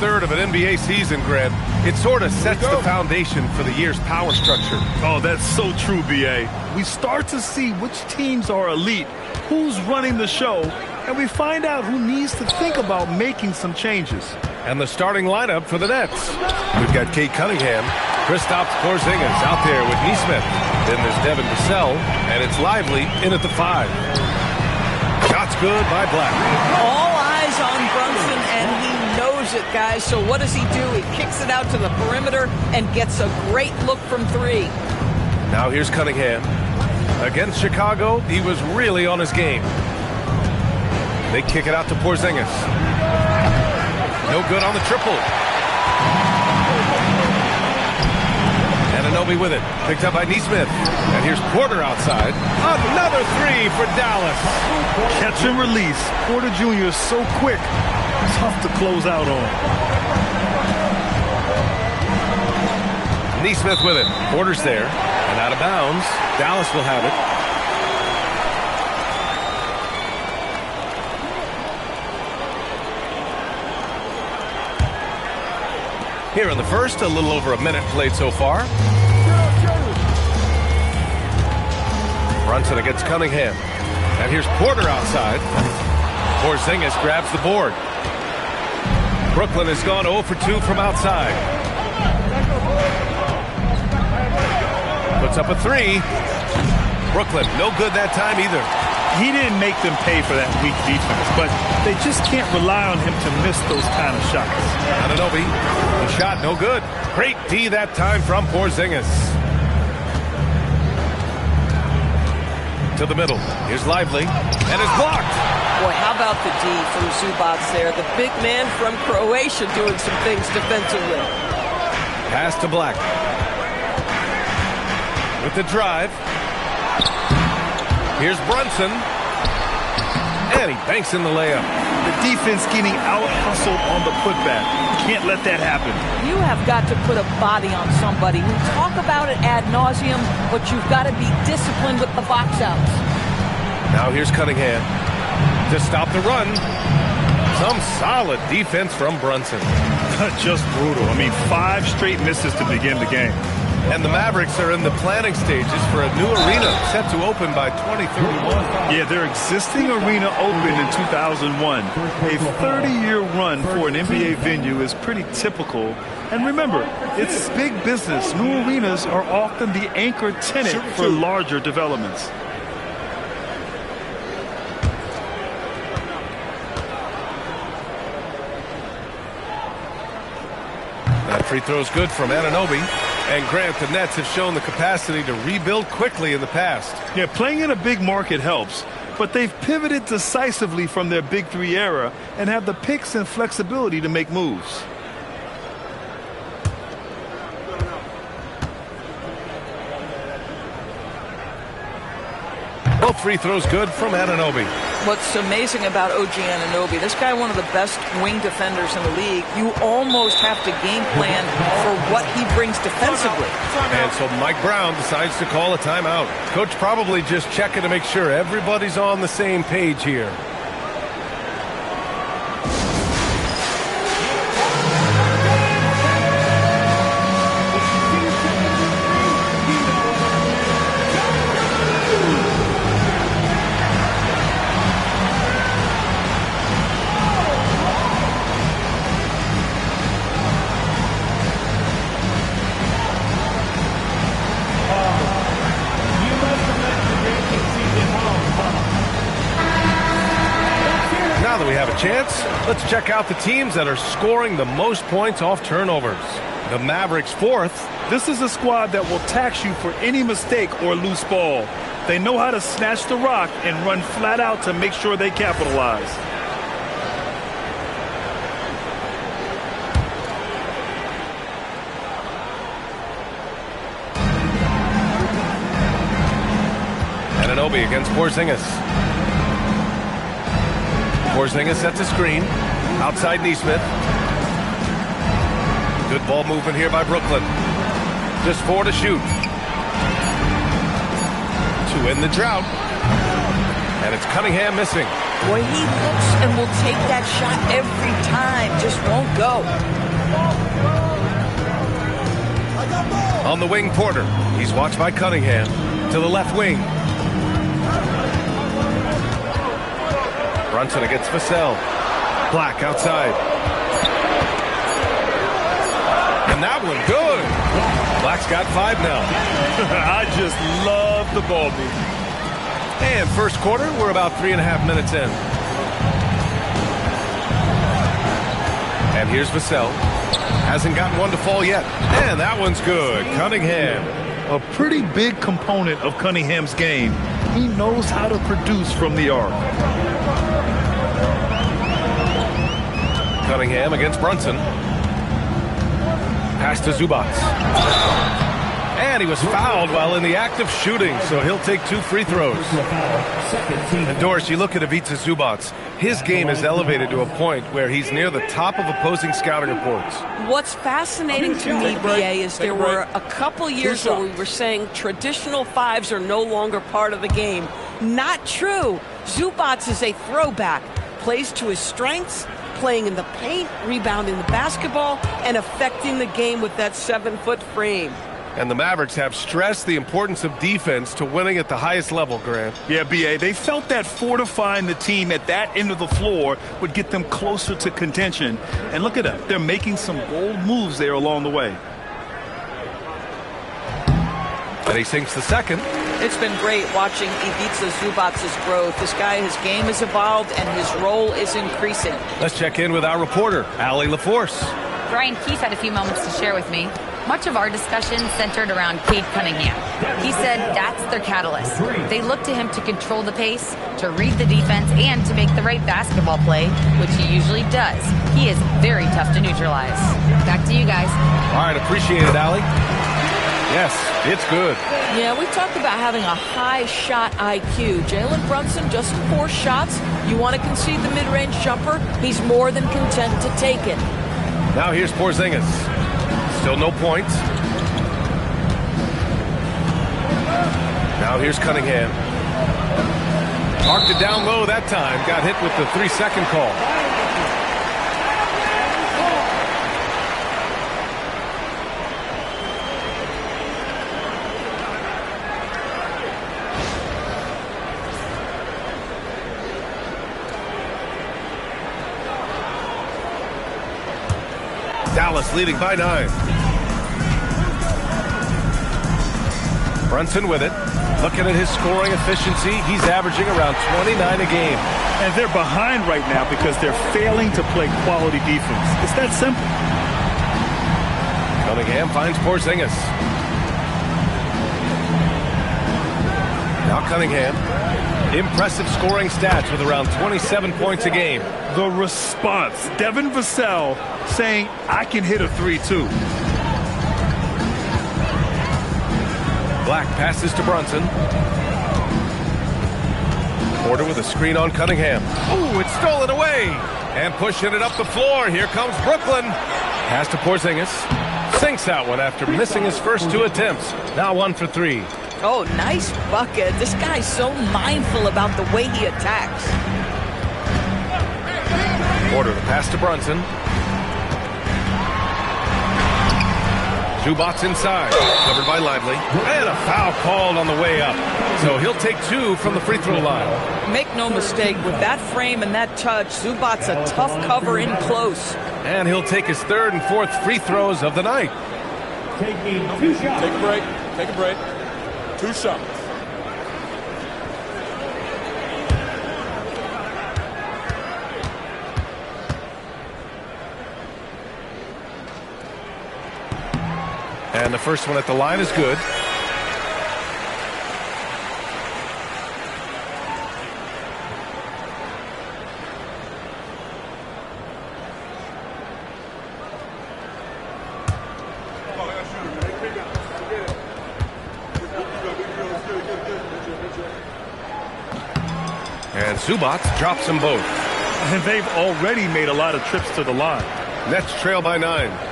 third of an NBA season, Grant, it sort of sets the foundation for the year's power structure. Oh, that's so true, B.A. We start to see which teams are elite, who's running the show, and we find out who needs to think about making some changes. And the starting lineup for the Nets. We've got Kate Cunningham, Kristaps Porzingis out there with Nesmith. Then there's Devin Vassell, and it's Lively in at the 5. Shots good by Black. All eyes on Brunson, and he knows it, guys. So what does he do? He kicks it out to the perimeter and gets a great look from 3. Now here's Cunningham. Against Chicago, he was really on his game. They kick it out to Porzingis. No good on the triple. Anunoby with it. Picked up by Nesmith. And here's Porter outside. Another 3 for Dallas. Catch and release. Porter Jr. is so quick. Tough to close out on. Nesmith with it. Porter's there. And out of bounds. Dallas will have it. Here in the first, a little over a minute played so far. Brunson against Cunningham. And here's Porter outside. Porzingis grabs the board. Brooklyn has gone 0 for 2 from outside. Puts up a 3. Brooklyn, no good that time either. He didn't make them pay for that weak defense, but they just can't rely on him to miss those kind of shots. Anunoby, the shot no good. Great D that time from Porzingis. To the middle. Here's Lively, and it's blocked. Boy, how about the D from Zubac there? The big man from Croatia doing some things defensively. Pass to Black. With the drive. Here's Brunson. And he banks in the layup. The defense getting out-hustled on the putback. Can't let that happen. You have got to put a body on somebody. We talk about it ad nauseum, but you've got to be disciplined with the box outs. Now here's Cunningham to stop the run. Some solid defense from Brunson. Just brutal. I mean, 5 straight misses to begin the game. And the Mavericks are in the planning stages for a new arena set to open by 2031. Yeah, their existing arena opened in 2001. A 30-year run for an NBA venue is pretty typical. And remember, it's big business. New arenas are often the anchor tenant for larger developments. That free throw's good from Anunoby. And Grant, the Nets have shown the capacity to rebuild quickly in the past. Yeah, playing in a big market helps, but they've pivoted decisively from their Big 3 era and have the picks and flexibility to make moves. Both free throws good from Anunoby. What's amazing about OG Anunoby, this guy one of the best wing defenders in the league. You almost have to game plan for what he brings defensively. And so Mike Brown decides to call a timeout. Coach probably just checking to make sure everybody's on the same page here. Now that we have a chance, let's check out the teams that are scoring the most points off turnovers. The Mavericks 4th. This is a squad that will tax you for any mistake or loose ball. They know how to snatch the rock and run flat out to make sure they capitalize. Anunoby against Porzingis. Porzingis sets a screen. Outside Nesmith. Good ball movement here by Brooklyn. Just 4 to shoot. 2 in the drought. And it's Cunningham missing. Boy, he looks and will take that shot every time. Just won't go. On the wing, Porter. He's watched by Cunningham. To the left wing. Brunson against Vassell. Black outside. And that one good. Black's got 5 now. I just love the ball movement. And first quarter, we're about 3.5 minutes in. And here's Vassell. Hasn't gotten one to fall yet. And that one's good. Cunningham. A pretty big component of Cunningham's game. He knows how to produce from the arc. Cunningham against Brunson. Pass to Zubac. And he was fouled while in the act of shooting, so he'll take 2 free throws. And Doris, you look at Ivica Zubac. His game is elevated to a point where he's near the top of opposing scouting reports. What's fascinating to me, BA, is there were a couple years where we were saying traditional 5s are no longer part of the game. Not true. Zubac is a throwback. Plays to his strengths, playing in the paint, rebounding the basketball, and affecting the game with that 7-foot frame. And the Mavericks have stressed the importance of defense to winning at the highest level, Grant. Yeah, B.A., they felt that fortifying the team at that end of the floor would get them closer to contention. And look at that. They're making some bold moves there along the way. And he sinks the second. It's been great watching Ivica Zubac's growth. This guy, his game has evolved, and his role is increasing. Let's check in with our reporter, Allie LaForce. Brian Keith had a few moments to share with me. Much of our discussion centered around Cade Cunningham. He said that's their catalyst. They look to him to control the pace, to read the defense, and to make the right basketball play, which he usually does. He is very tough to neutralize. Back to you guys. All right, appreciate it, Allie. Yes, it's good. Yeah, we talked about having a high shot IQ. Jalen Brunson, just 4 shots. You want to concede the mid-range jumper? He's more than content to take it. Now here's Porzingis. Still no points. Now here's Cunningham. Marked it down low that time. Got hit with the 3-second call. Dallas leading by 9. Brunson with it. Looking at his scoring efficiency, he's averaging around 29 a game. And they're behind right now because they're failing to play quality defense. It's that simple. Cunningham finds Porzingis. Now Cunningham. Impressive scoring stats with around 27 points a game. The response. Devin Vassell saying, I can hit a 3 too. Black passes to Brunson. Porter with a screen on Cunningham. Ooh, it's stolen away. And pushing it up the floor. Here comes Brooklyn. Pass to Porzingis. Sinks that one after missing his first 2 attempts. Now 1 for 3. Oh, nice bucket. This guy's so mindful about the way he attacks. Porter, the pass to Brunson. Zubac inside, covered by Lively. And a foul called on the way up. So he'll take 2 from the free throw line. Make no mistake, with that frame and that touch, Zubac's a tough cover in close. And he'll take his 3rd and 4th free throws of the night. Taking 2 shots. Take a break. Take a break. 2 shots. And the first one at the line is good. And Zubac drops them both. And they've already made a lot of trips to the line. Nets trail by 9.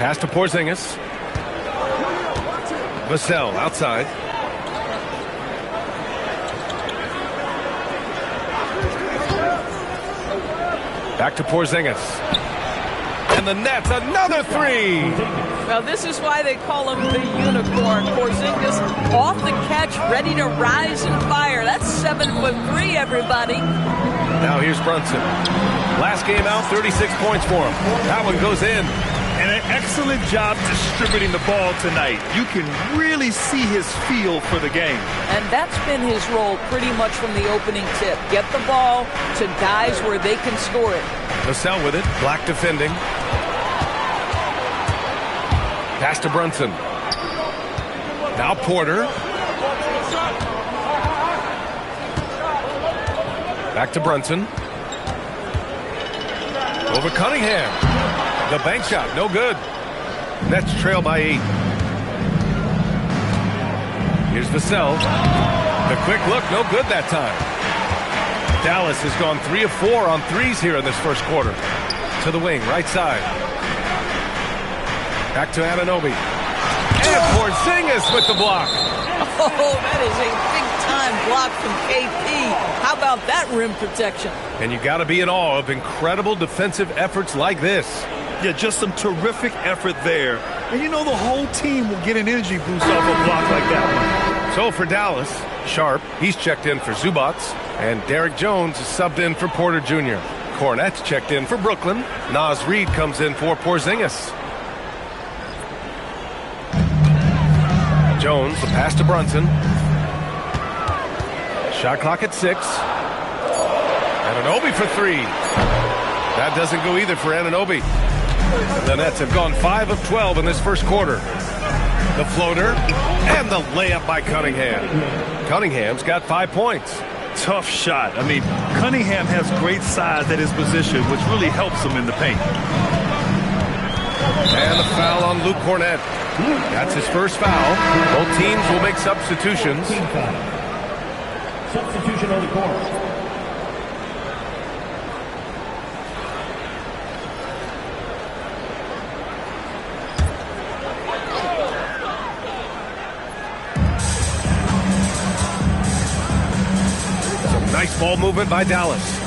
Pass to Porzingis. Vassell outside. Back to Porzingis. And the Nets, another three. Well, this is why they call him the unicorn. Porzingis off the catch, ready to rise and fire. That's 7'3", everybody. Now here's Brunson. Last game out, 36 points for him. That one goes in. And an excellent job distributing the ball tonight. You can really see his feel for the game. And that's been his role pretty much from the opening tip. Get the ball to guys where they can score it. Vassell with it. Black defending. Pass to Brunson. Now Porter. Back to Brunson. Over Cunningham. The bank shot, no good. Nets trail by 8. Here's Vassell. The quick look, no good that time. Dallas has gone 3 of 4 on threes here in this first quarter. To the wing, right side. Back to Anunoby. And Porzingis with the block. Oh, that is a big-time block from KP. How about that rim protection? And you got to be in awe of incredible defensive efforts like this. Yeah, just some terrific effort there. And you know the whole team will get an energy boost off a block like that one. So for Dallas, Sharp, he's checked in for Zubac. And Derrick Jones is subbed in for Porter Jr. Cornette's checked in for Brooklyn. Naz Reid comes in for Porzingis. Jones, the pass to Brunson. Shot clock at 6. Anunoby for 3. That doesn't go either for Anunoby. The Nets have gone 5 of 12 in this first quarter. The floater and the layup by Cunningham. Cunningham's got 5 points. Tough shot. I mean, Cunningham has great size at his position, which really helps him in the paint. And the foul on Luke Cornette. That's his first foul. Both teams will make substitutions. Substitution on the court. Nice ball movement by Dallas.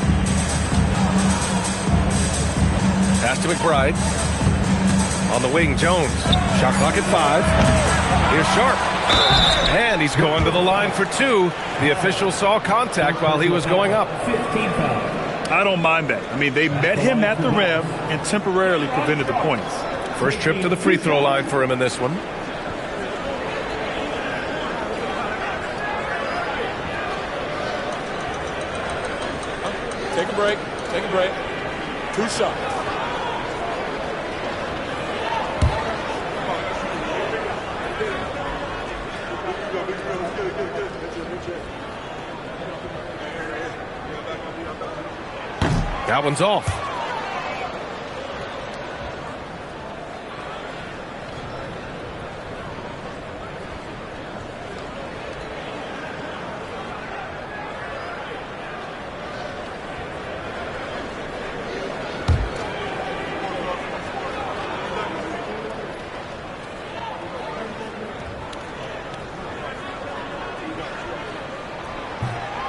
Pass to McBride. On the wing, Jones. Shot clock at 5. Here's Sharp. And he's going to the line for 2. The official saw contact while he was going up. I don't mind that. I mean, they met him at the rim and temporarily prevented the points. First trip to the free throw line for him in this one. Take a break. Take a break. 2 shots. That one's off.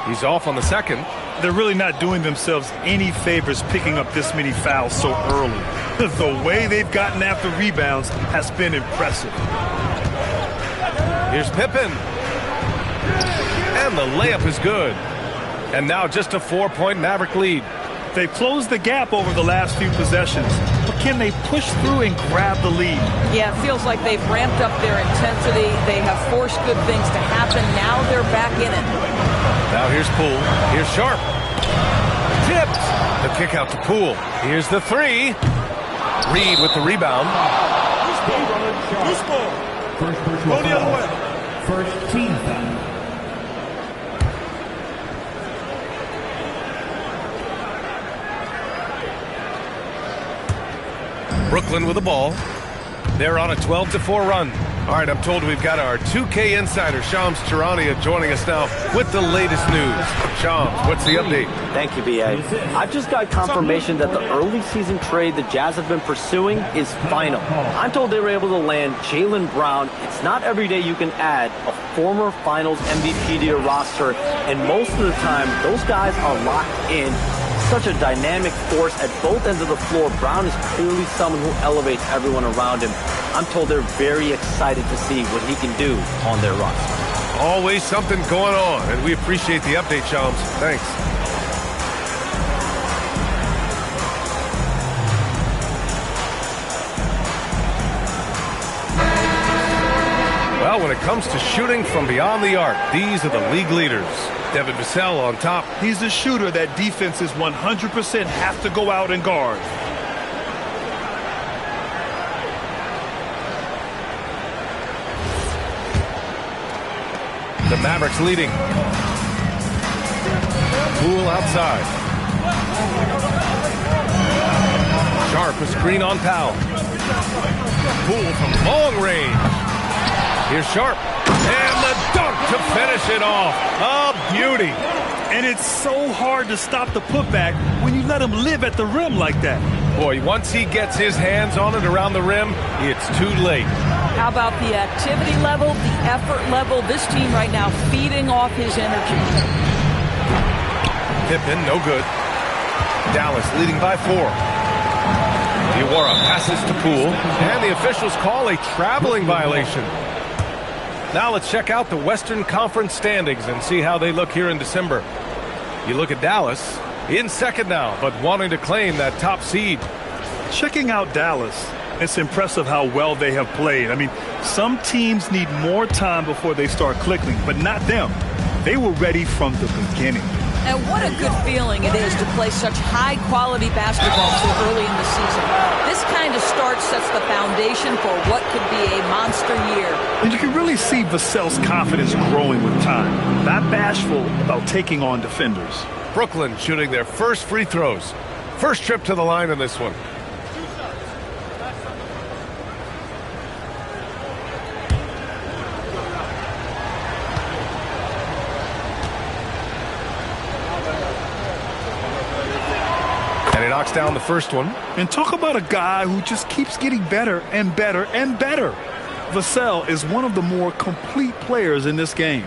He's off on the second. They're really not doing themselves any favors picking up this many fouls so early. The way they've gotten after rebounds has been impressive. Here's Pippen. And the layup is good. And now just a 4-point Maverick lead. They've closed the gap over the last few possessions, but can they push through and grab the lead? Yeah, it feels like they've ramped up their intensity. They have forced good things to happen. Now they're back in it. Now here's Poole. Here's Sharp. Tipped. The kick out to Poole. Here's the 3. Reid with the rebound. Loose ball. First Go the other way. First team foul. Brooklyn with the ball. They're on a 12-4 run. All right, I'm told we've got our 2K insider, Shams Charania, joining us now with the latest news. Shams, what's the update? Thank you, B.A. I've just got confirmation that the early season trade the Jazz have been pursuing is final. I'm told they were able to land Jaylen Brown. It's not every day you can add a former Finals MVP to your roster, and most of the time, those guys are locked in such a dynamic force at both ends of the floor. Brown is clearly someone who elevates everyone around him. I'm told they're very excited to see what he can do on their roster. Always something going on, and we appreciate the update, Shams. Thanks. Well, when it comes to shooting from beyond the arc, these are the league leaders. Devin Vassell on top. He's a shooter that defenses 100% have to go out and guard. The Mavericks leading. Poole outside. Sharp, a screen on Powell. Poole from long range. Here's Sharp. And the dunk to finish it off. A beauty. And it's so hard to stop the putback when you let him live at the rim like that. Boy, once he gets his hands on it around the rim, it's too late. How about the activity level, the effort level? This team right now feeding off his energy. Pippen, no good. Dallas leading by 4. Iwara passes to Poole, and the officials call a traveling violation. Now let's check out the Western Conference standings and see how they look here in December. You look at Dallas, in second now, but wanting to claim that top seed. Checking out Dallas, it's impressive how well they have played. I mean, some teams need more time before they start clicking, but not them. They were ready from the beginning. And what a good feeling it is to play such high-quality basketball so early in the season. This kind of start sets the foundation for what could be a monster year. And you can really see Vassell's confidence growing with time. Not bashful about taking on defenders. Brooklyn shooting their first free throws. First trip to the line in this one. Knocks down the first one. And talk about a guy who just keeps getting better and better and better. Vassell is one of the more complete players in this game.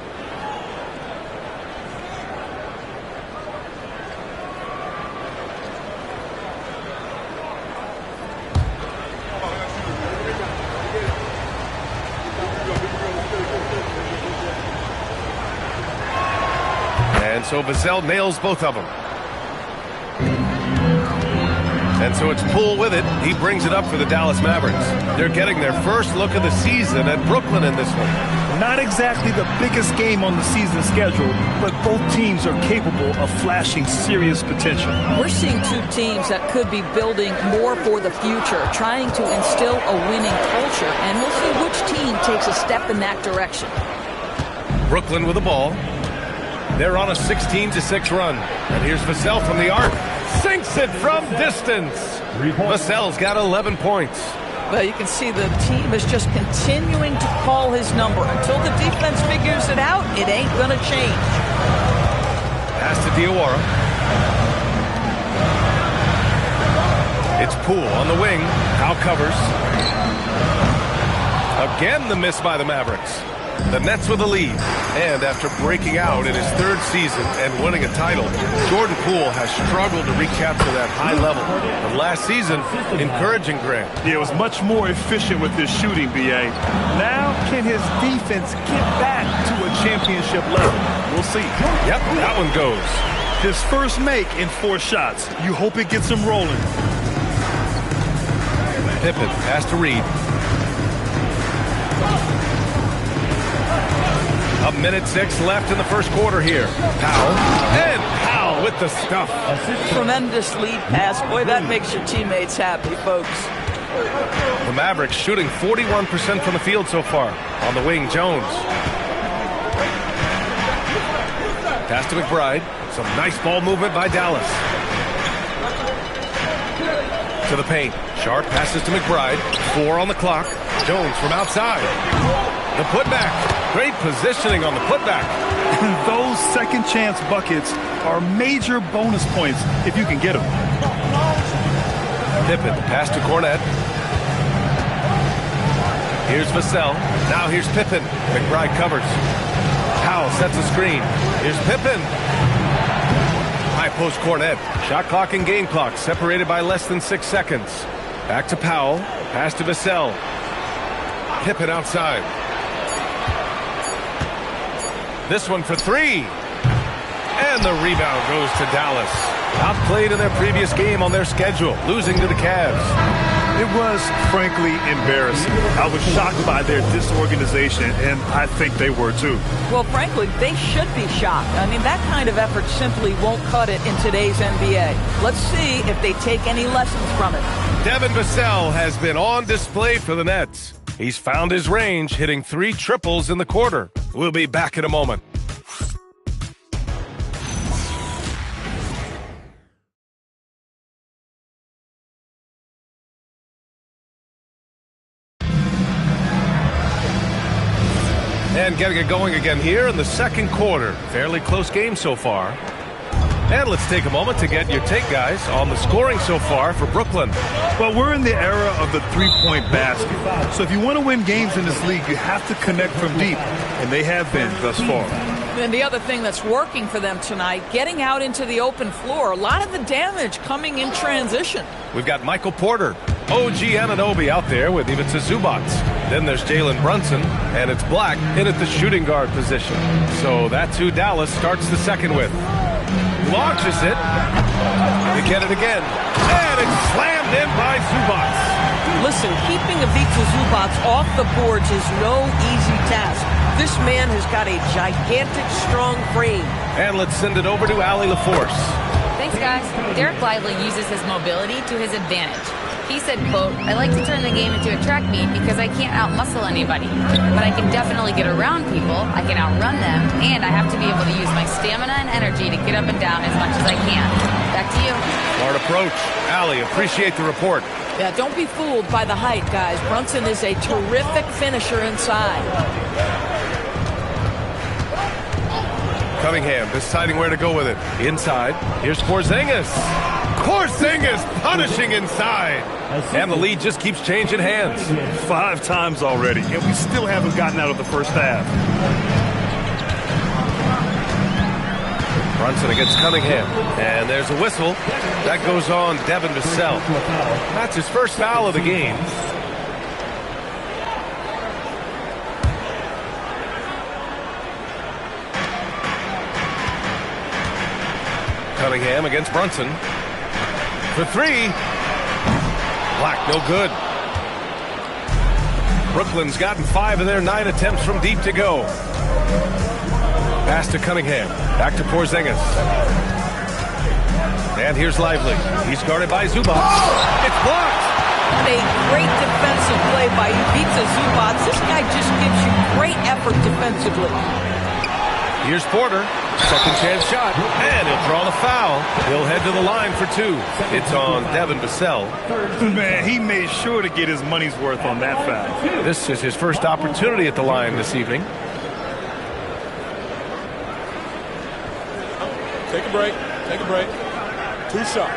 And so Vassell nails both of them. And so it's Poole with it. He brings it up for the Dallas Mavericks. They're getting their first look of the season at Brooklyn in this one. Not exactly the biggest game on the season schedule, but both teams are capable of flashing serious potential. We're seeing two teams that could be building more for the future, trying to instill a winning culture, and we'll see which team takes a step in that direction. Brooklyn with the ball. They're on a 16-6 run. And here's Vassell from the arc. Sinks it from distance. Vassell's got 11 points. Well, you can see the team is just continuing to call his number. Until the defense figures it out, it ain't going to change. Pass to Diawara. It's Poole on the wing. Howe covers. Again, the miss by the Mavericks. The Nets with the lead. And after breaking out in his third season and winning a title, Jordan Poole has struggled to recapture that high level. But last season, encouraging, Grant. He was much more efficient with his shooting, B.A. Now, can his defense get back to a championship level? We'll see. Yep, that one goes. His first make in 4 shots. You hope it gets him rolling. Pippen, pass to Reed. A minute 6 left in the first quarter here. Powell. And Powell with the stuff. Tremendous lead pass. Boy, that makes your teammates happy, folks. The Mavericks shooting 41% from the field so far. On the wing, Jones. Pass to McBride. Some nice ball movement by Dallas. To the paint. Sharp passes to McBride. 4 on the clock. Jones from outside. The putback. Great positioning on the putback. Those second chance buckets are major bonus points if you can get them. Pippen, pass to Cornette. Here's Vassell. Now here's Pippen. McBride covers. Powell sets a screen. Here's Pippen. High post cornet. Shot clock and game clock separated by less than 6 seconds. Back to Powell. Pass to Vassell. Pippen outside. This one for three. And the rebound goes to Dallas. Outplayed in their previous game on their schedule, losing to the Cavs. It was, frankly, embarrassing. I was shocked by their disorganization, and I think they were too. Well, frankly, they should be shocked. I mean, that kind of effort simply won't cut it in today's NBA. Let's see if they take any lessons from it. Devin Vassell has been on display for the Nets. He's found his range, hitting 3 triples in the quarter. We'll be back in a moment. And getting it going again here in the second quarter. Fairly close game so far. And let's take a moment to get your take, guys, on the scoring so far for Brooklyn. Well, we're in the era of the three-point basket. So if you want to win games in this league, you have to connect from deep. And they have been thus far. And the other thing that's working for them tonight, getting out into the open floor. A lot of the damage coming in transition. We've got Michael Porter, OG Anunoby out there with Ivica Zubac. Then there's Jalen Brunson, and it's Black in at the shooting guard position. So that's who Dallas starts the second with. Launches it. They get it again. And it's slammed in by Zubac. Listen, keeping Ivica Zubac off the boards is no easy task. This man has got a gigantic, strong frame. And let's send it over to Allie LaForce. Thanks, guys. Derek Lively uses his mobility to his advantage. He said, quote, "I like to turn the game into a track meet because I can't outmuscle anybody. But I can definitely get around people, I can outrun them, and I have to be able to use my stamina and energy to get up and down as much as I can." Back to you. Smart approach. Allie, appreciate the report. Yeah, don't be fooled by the height, guys. Brunson is a terrific finisher inside. Cunningham deciding where to go with it. Inside. Here's Porzingis. Porzingis punishing inside. And the lead just keeps changing hands. 5 times already, and we still haven't gotten out of the first half. Brunson against Cunningham. And there's a whistle. That goes on Devin Vassell. That's his first foul of the game. Cunningham against Brunson. For 3. Black, no good. Brooklyn's gotten 5 of their 9 attempts from deep to go. Pass to Cunningham. Back to Porzingis. And here's Lively. He's guarded by Zubac. It's blocked. A great defensive play by Ivica Zubac. This guy just gives you great effort defensively. Here's Porter. Second chance shot. And he'll draw the foul. He'll head to the line for 2. It's on Devin Vassell. Man, he made sure to get his money's worth on that foul. This is his first opportunity at the line this evening. Take a break. Take a break. 2 shots.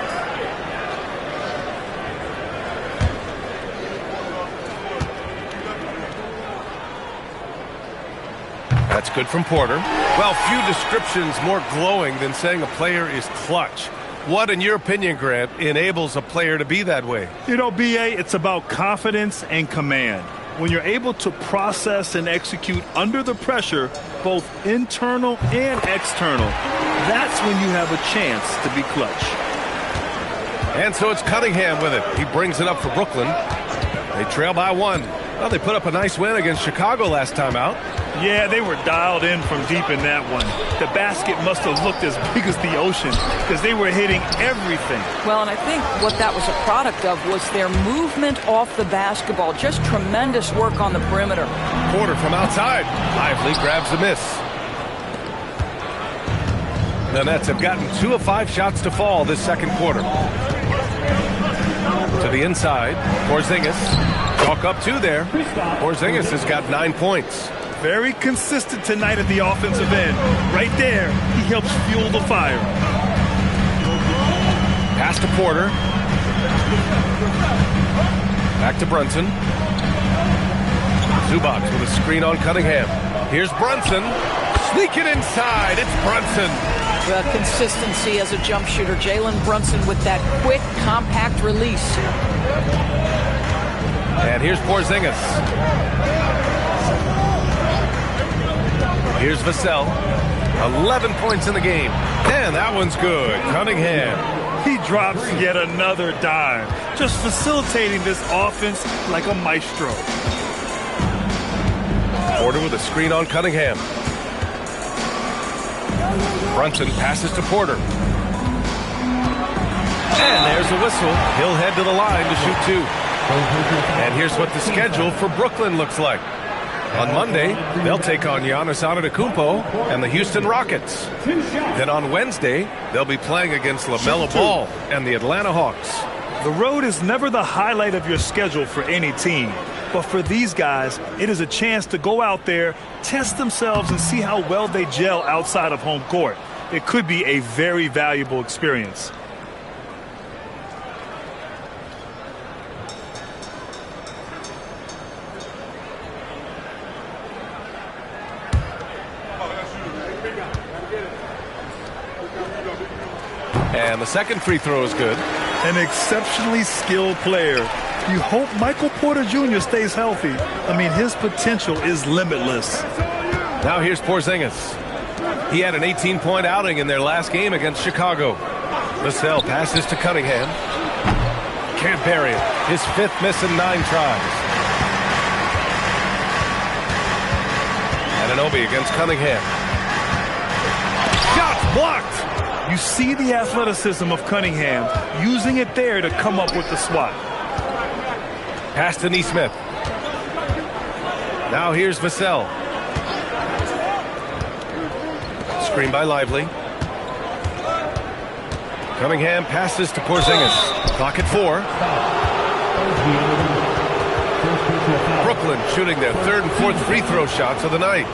That's good from Porter. Well, few descriptions more glowing than saying a player is clutch. What, in your opinion, Grant, enables a player to be that way? You know, B.A., it's about confidence and command. When you're able to process and execute under the pressure, both internal and external, that's when you have a chance to be clutch. And so it's Cunningham with it. He brings it up for Brooklyn. They trail by 1. Well, they put up a nice win against Chicago last time out. Yeah, they were dialed in from deep in that one. The basket must have looked as big as the ocean because they were hitting everything. Well, and I think what that was a product of was their movement off the basketball. Just tremendous work on the perimeter. Porter from outside. Lively grabs the miss. The Nets have gotten 2 of 5 shots to fall this second quarter. To the inside. Porzingis. Chalk up 2 there. Porzingis has got 9 points. Very consistent tonight at the offensive end. Right there, he helps fuel the fire. Pass to Porter. Back to Brunson. Zubac with a screen on Cunningham. Here's Brunson. Sneaking inside, it's Brunson. Well, consistency as a jump shooter. Jalen Brunson with that quick, compact release. And here's Porzingis. Here's Vassell. 11 points in the game. And that one's good. Cunningham. He drops yet another dime, just facilitating this offense like a maestro. Porter with a screen on Cunningham. Brunson passes to Porter. And there's the whistle. He'll head to the line to shoot two. And here's what the schedule for Brooklyn looks like. On Monday, they'll take on Giannis Antetokounmpo and the Houston Rockets. Then on Wednesday, they'll be playing against LaMelo Ball and the Atlanta Hawks. The road is never the highlight of your schedule for any team. But for these guys, it is a chance to go out there, test themselves, and see how well they gel outside of home court. It could be a very valuable experience. And the second free throw is good. An exceptionally skilled player. You hope Michael Porter Jr. stays healthy. I mean, his potential is limitless. Now here's Porzingis. He had an 18-point outing in their last game against Chicago. Vassell passes to Cunningham. Can't bury it. His fifth miss in 9 tries. Anunoby against Cunningham. Shots blocked. You see the athleticism of Cunningham, using it there to come up with the swat. Pass to Nesmith. Now here's Vassell. Screen by Lively. Cunningham passes to Porzingis. Clock at 4. Brooklyn shooting their third and fourth free throw shots of the night.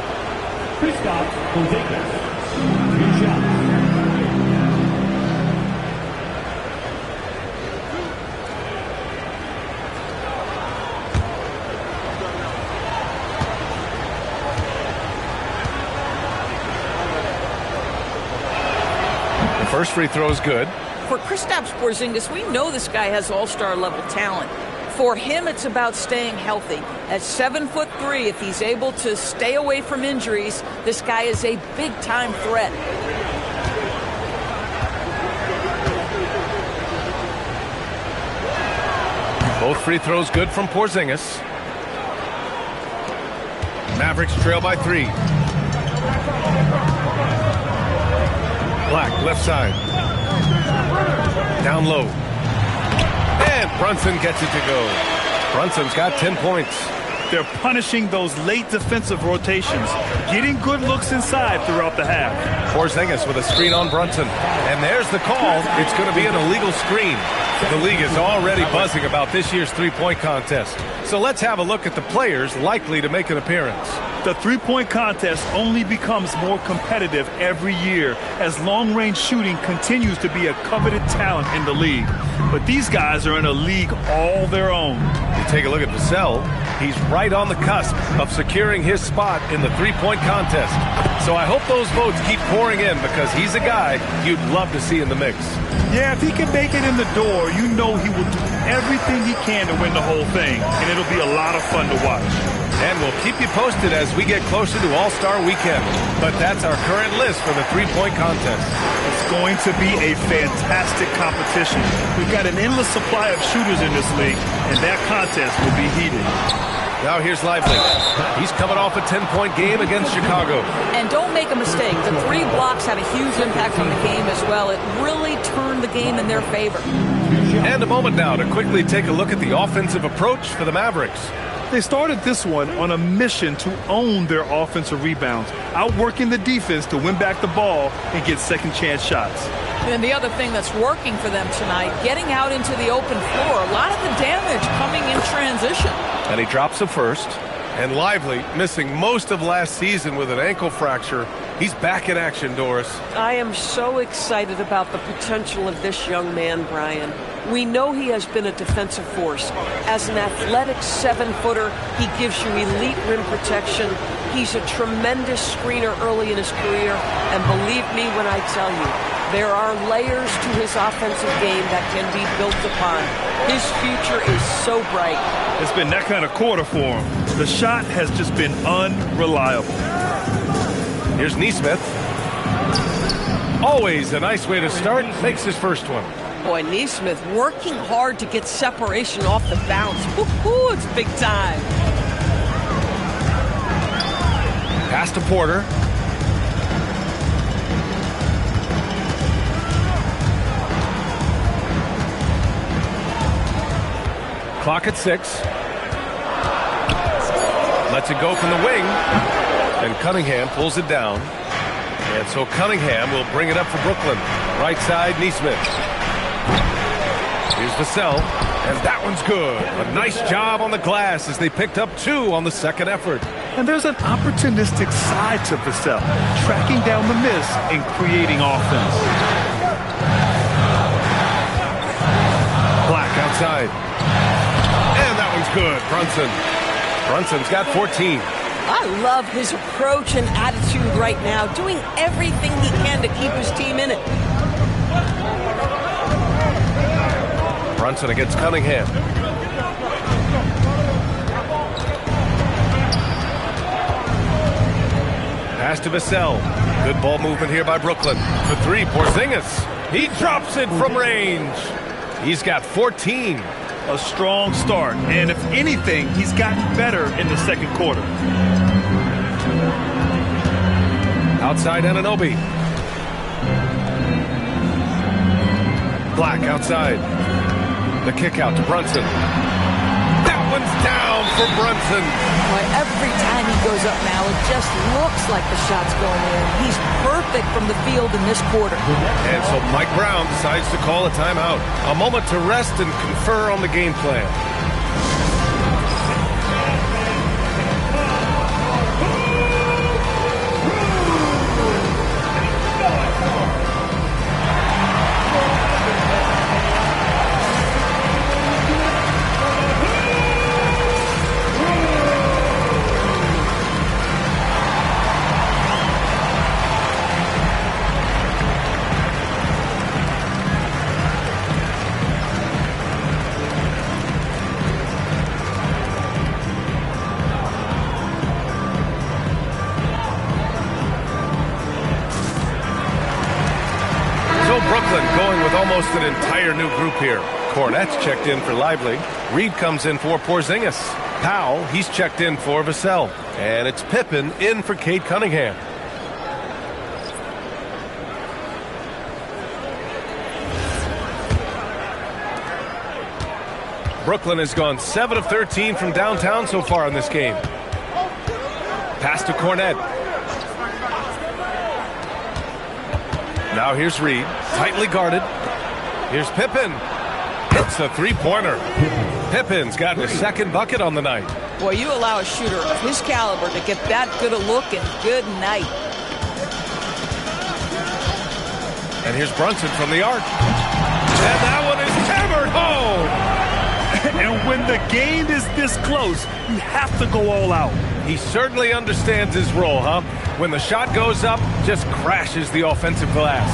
First free throw is good. For Kristaps Porzingis, we know this guy has all-star level talent. For him, it's about staying healthy. At 7'3", if he's able to stay away from injuries, this guy is a big-time threat. Both free throws good from Porzingis. Mavericks trail by 3. Black, left side. Down low. And Brunson gets it to go. Brunson's got 10 points. They're punishing those late defensive rotations, getting good looks inside throughout the half. Porzingis with a screen on Brunson. And there's the call. It's going to be an illegal screen. The league is already buzzing about this year's three-point contest. So let's have a look at the players likely to make an appearance. The three-point contest only becomes more competitive every year as long-range shooting continues to be a coveted talent in the league. But these guys are in a league all their own. You take a look at Vassell. He's right on the cusp of securing his spot in the three-point contest. So I hope those votes keep pouring in because he's a guy you'd love to see in the mix. Yeah, if he can make it in the door, you know he will do everything he can to win the whole thing, and it'll be a lot of fun to watch. And we'll keep you posted as we get closer to All-Star Weekend. But that's our current list for the three-point contest. It's going to be a fantastic competition. We've got an endless supply of shooters in this league, and that contest will be heated. Now here's Lively. He's coming off a 10-point game against Chicago. And don't make a mistake. The 3 blocks had a huge impact on the game as well. It really turned the game in their favor. And a moment now to quickly take a look at the offensive approach for the Mavericks. They started this one on a mission to own their offensive rebounds, outworking the defense to win back the ball and get second-chance shots. And the other thing that's working for them tonight, getting out into the open floor. A lot of the damage coming in transition. And he drops a first. And Lively, missing most of last season with an ankle fracture. He's back in action, Doris. I am so excited about the potential of this young man, Brian. We know he has been a defensive force. As an athletic 7-footer, he gives you elite rim protection. He's a tremendous screener early in his career. And believe me when I tell you, there are layers to his offensive game that can be built upon. His future is so bright. It's been that kind of quarter for him. The shot has just been unreliable. Here's Neesmith. Always a nice way to start. Makes his first one. Boy, Neesmith working hard to get separation off the bounce. Woo-hoo, it's big time. Pass to Porter. Clock at 6. Lets it go from the wing. And Cunningham pulls it down. And so Cunningham will bring it up for Brooklyn. Right side, Neesmith. Here's Vassell. And that one's good. A nice job on the glass as they picked up 2 on the second effort. And there's an opportunistic side to Vassell, tracking down the miss and creating offense. Black outside. And that one's good. Brunson's got 14. I love his approach and attitude right now, doing everything he can to keep his team in it. Brunson against Cunningham. Pass to Vassell. Good ball movement here by Brooklyn. For 3, Porzingis. He drops it from range. He's got 14. A strong start, and if anything, he's gotten better in the second quarter. Outside Anunoby. Black outside. The kick out to Brunson. That one's down for Brunson. Boy, every time he goes up now, it just looks like the shot's going in. He's perfect from the field in this quarter. And so Mike Brown decides to call a timeout. A moment to rest and confer on the game plan. Going with almost an entire new group here. Cornett's checked in for Lively. Reed comes in for Porzingis. Powell, he's checked in for Vassell. And it's Pippen in for Cade Cunningham. Brooklyn has gone 7 of 13 from downtown so far in this game. Pass to Cornett. Now here's Reed, tightly guarded. Here's Pippen. Hits a 3-pointer. Pippin's got his second bucket on the night. Boy, you allow a shooter of his caliber to get that good a look, and good night. And here's Brunson from the arc. And that one is hammered home. And when the game is this close, you have to go all out. He certainly understands his role, huh? When the shot goes up, just crashes the offensive glass.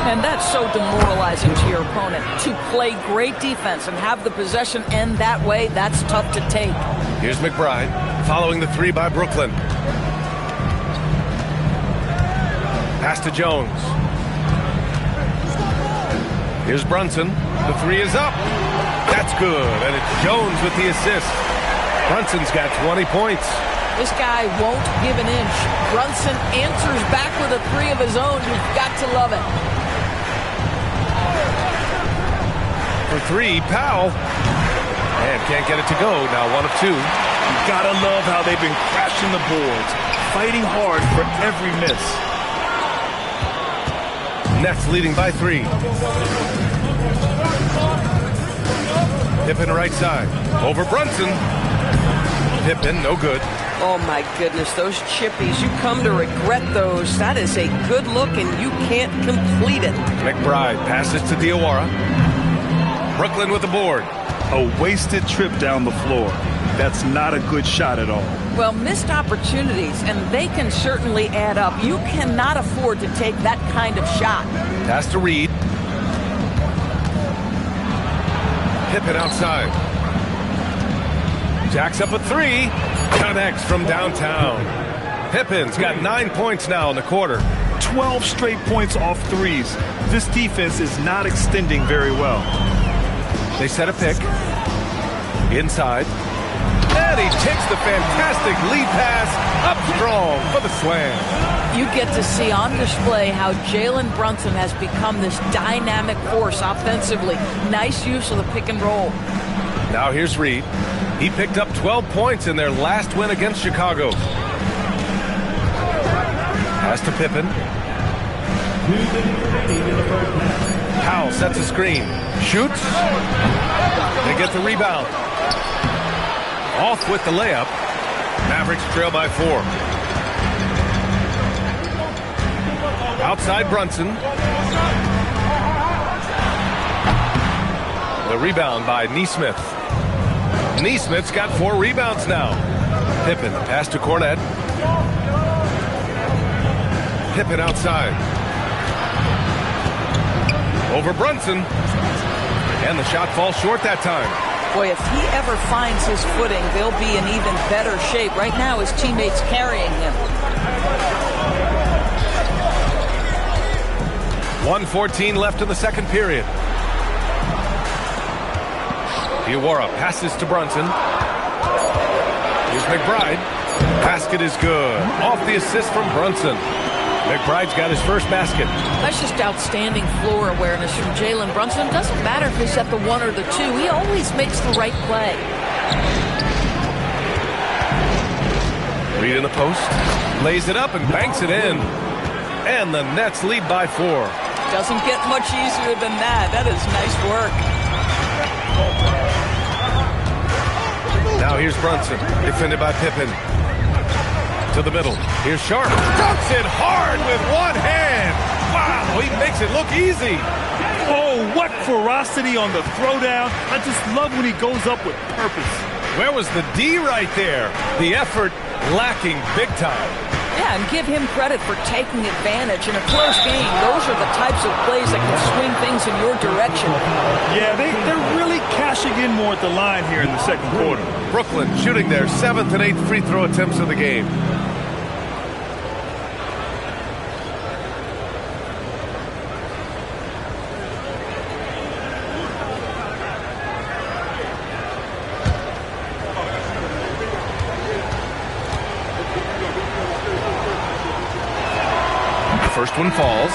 And that's so demoralizing to your opponent. To play great defense and have the possession end that way, that's tough to take. Here's McBride, following the 3 by Brooklyn. Pass to Jones. Here's Brunson. The 3 is up. That's good, and it's Jones with the assist. Brunson's got 20 points. This guy won't give an inch. Brunson answers back with a 3 of his own. You've got to love it. For 3, Powell. And can't get it to go. Now 1 of 2. You gotta love how they've been crashing the boards, fighting hard for every miss. Nets leading by 3. Pippen right side. Over Brunson. Pippen, no good. Oh, my goodness, those chippies, you come to regret those. That is a good look, and you can't complete it. McBride passes to Diawara. Brooklyn with the board. A wasted trip down the floor. That's not a good shot at all. Well, missed opportunities, and they can certainly add up. You cannot afford to take that kind of shot. Pass to Reed. Pippen outside. Jacks up a three. Connects from downtown. Pippen's got 9 points now in the quarter. 12 straight points off threes. This defense is not extending very well. They set a pick. Inside. And he takes the fantastic lead pass up strong for the slam. You get to see on display how Jalen Brunson has become this dynamic force offensively. Nice use of the pick and roll. Now here's Reed. He picked up 12 points in their last win against Chicago. Pass to Pippen. Powell sets a screen. Shoots. They get the rebound. Off with the layup. Mavericks trail by 4. Outside Brunson. The rebound by Neesmith. Neesmith's got 4 rebounds now. Pippen pass to Cornette. Pippen outside. Over Brunson. And the shot falls short that time. Boy, if he ever finds his footing, they'll be in even better shape. Right now, his teammates carrying him. 1:14 left in the second period. Iwara passes to Brunson. Here's McBride. Basket is good. Off the assist from Brunson. McBride's got his first basket. That's just outstanding floor awareness from Jalen Brunson. Doesn't matter if he's at the 1 or the 2. He always makes the right play. Reed in the post. Lays it up and banks it in. And the Nets lead by 4. Doesn't get much easier than that. That is nice work. Now here's Brunson. Defended by Pippen. To the middle. Here's Sharp. Dunks it hard with one hand. Wow, he makes it look easy. Oh, what ferocity on the throwdown. I just love when he goes up with purpose. Where was the D right there? The effort lacking big time. Yeah, and give him credit for taking advantage. In a close game, those are the types of plays that can swing things in your direction. Yeah, they're really cashing in more at the line here in the second quarter. Brooklyn shooting their 7th and 8th free throw attempts of the game. First one falls.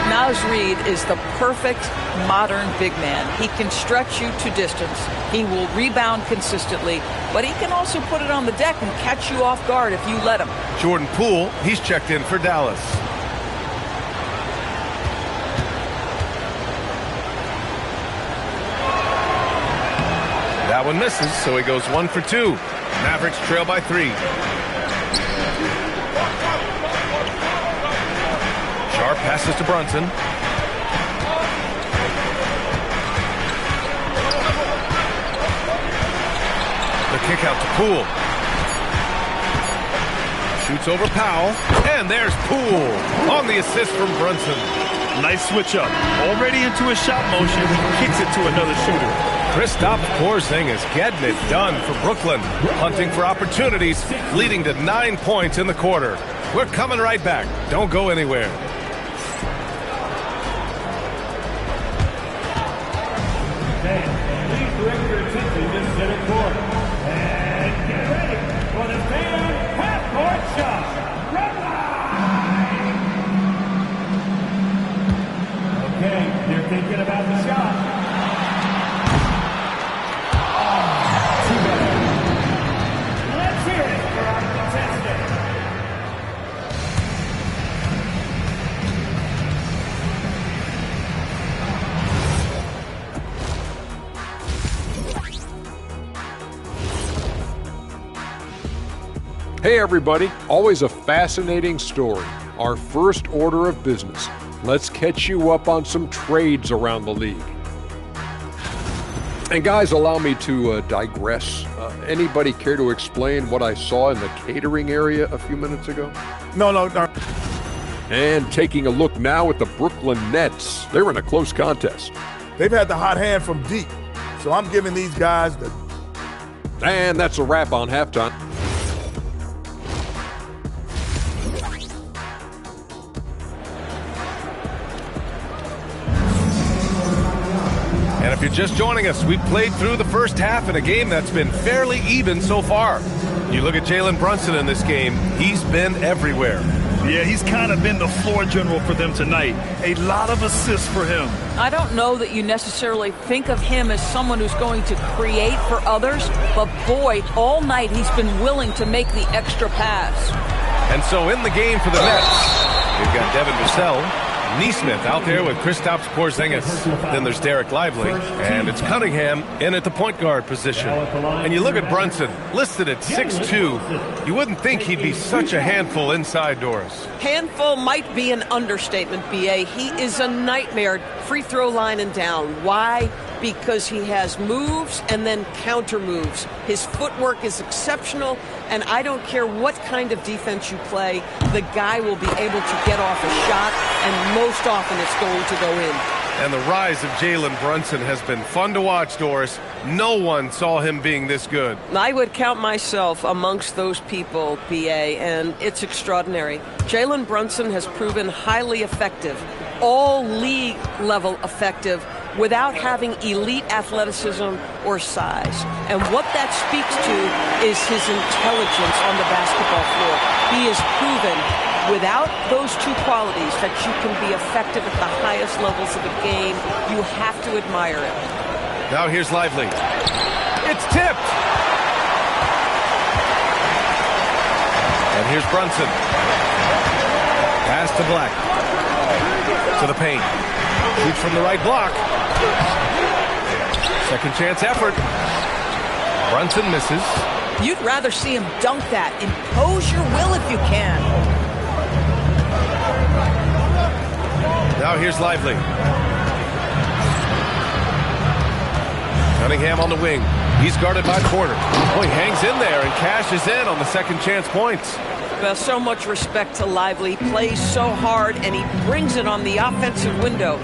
Naz Reid is the perfect modern big man. He can stretch you to distance. He will rebound consistently, but he can also put it on the deck and catch you off guard if you let him. Jordan Poole, he's checked in for Dallas. That one misses, so he goes 1 for 2. Mavericks trail by 3. Sharp passes to Brunson. The kick out to Poole. Shoots over Powell. And there's Poole on the assist from Brunson. Nice switch up. Already into a shot motion. Kicks it to another shooter. Kristaps Porzingis getting it done for Brooklyn. Hunting for opportunities, leading to 9 points in the quarter. We're coming right back. Don't go anywhere. Please direct your attention to center court. And get ready for the fan half-court shot. Okay, they're thinking about the shot. Let's hear it for our contestant. Hey everybody, always a fascinating story. Our first order of business. Let's catch you up on some trades around the league. And guys, allow me to digress. Anybody care to explain what I saw in the catering area a few minutes ago? No. And taking a look now at the Brooklyn Nets. They're in a close contest. They've had the hot hand from deep. So I'm giving these guys the... And that's a wrap on halftime. And if you're just joining us, we've played through the first half in a game that's been fairly even so far. You look at Jalen Brunson in this game, he's been everywhere. Yeah, he's kind of been the floor general for them tonight. A lot of assists for him. I don't know that you necessarily think of him as someone who's going to create for others, but boy, all night he's been willing to make the extra pass. And so in the game for the Nets, we've got Devin Vassell, Neesmith out there with Kristaps Porzingis. Then there's Derek Lively, and it's Cunningham in at the point guard position. And you look at Brunson, listed at 6'2". You wouldn't think he'd be such a handful inside doors. Handful might be an understatement, B.A. He is a nightmare, free throw line and down. Why? Because he has moves and then counter moves. His footwork is exceptional, and I don't care what kind of defense you play, the guy will be able to get off a shot, and most often it's going to go in. And the rise of Jalen Brunson has been fun to watch, Doris. No one saw him being this good. I would count myself amongst those people, B.A., and it's extraordinary. Jalen Brunson has proven highly effective, all league level effective, without having elite athleticism or size. And what that speaks to is his intelligence on the basketball floor. He has proven without those two qualities that you can be effective at the highest levels of the game. You have to admire it. Now here's Lively. It's tipped. And here's Brunson. Pass to Black. To the paint. Shoots from the right block. Second chance effort. Brunson misses. You'd rather see him dunk that. Impose your will if you can. Now here's Lively. Cunningham on the wing. He's guarded by Porter. Oh, he hangs in there and cashes in on the second chance points. Well, so much respect to Lively. He plays so hard, and he brings it on the offensive window.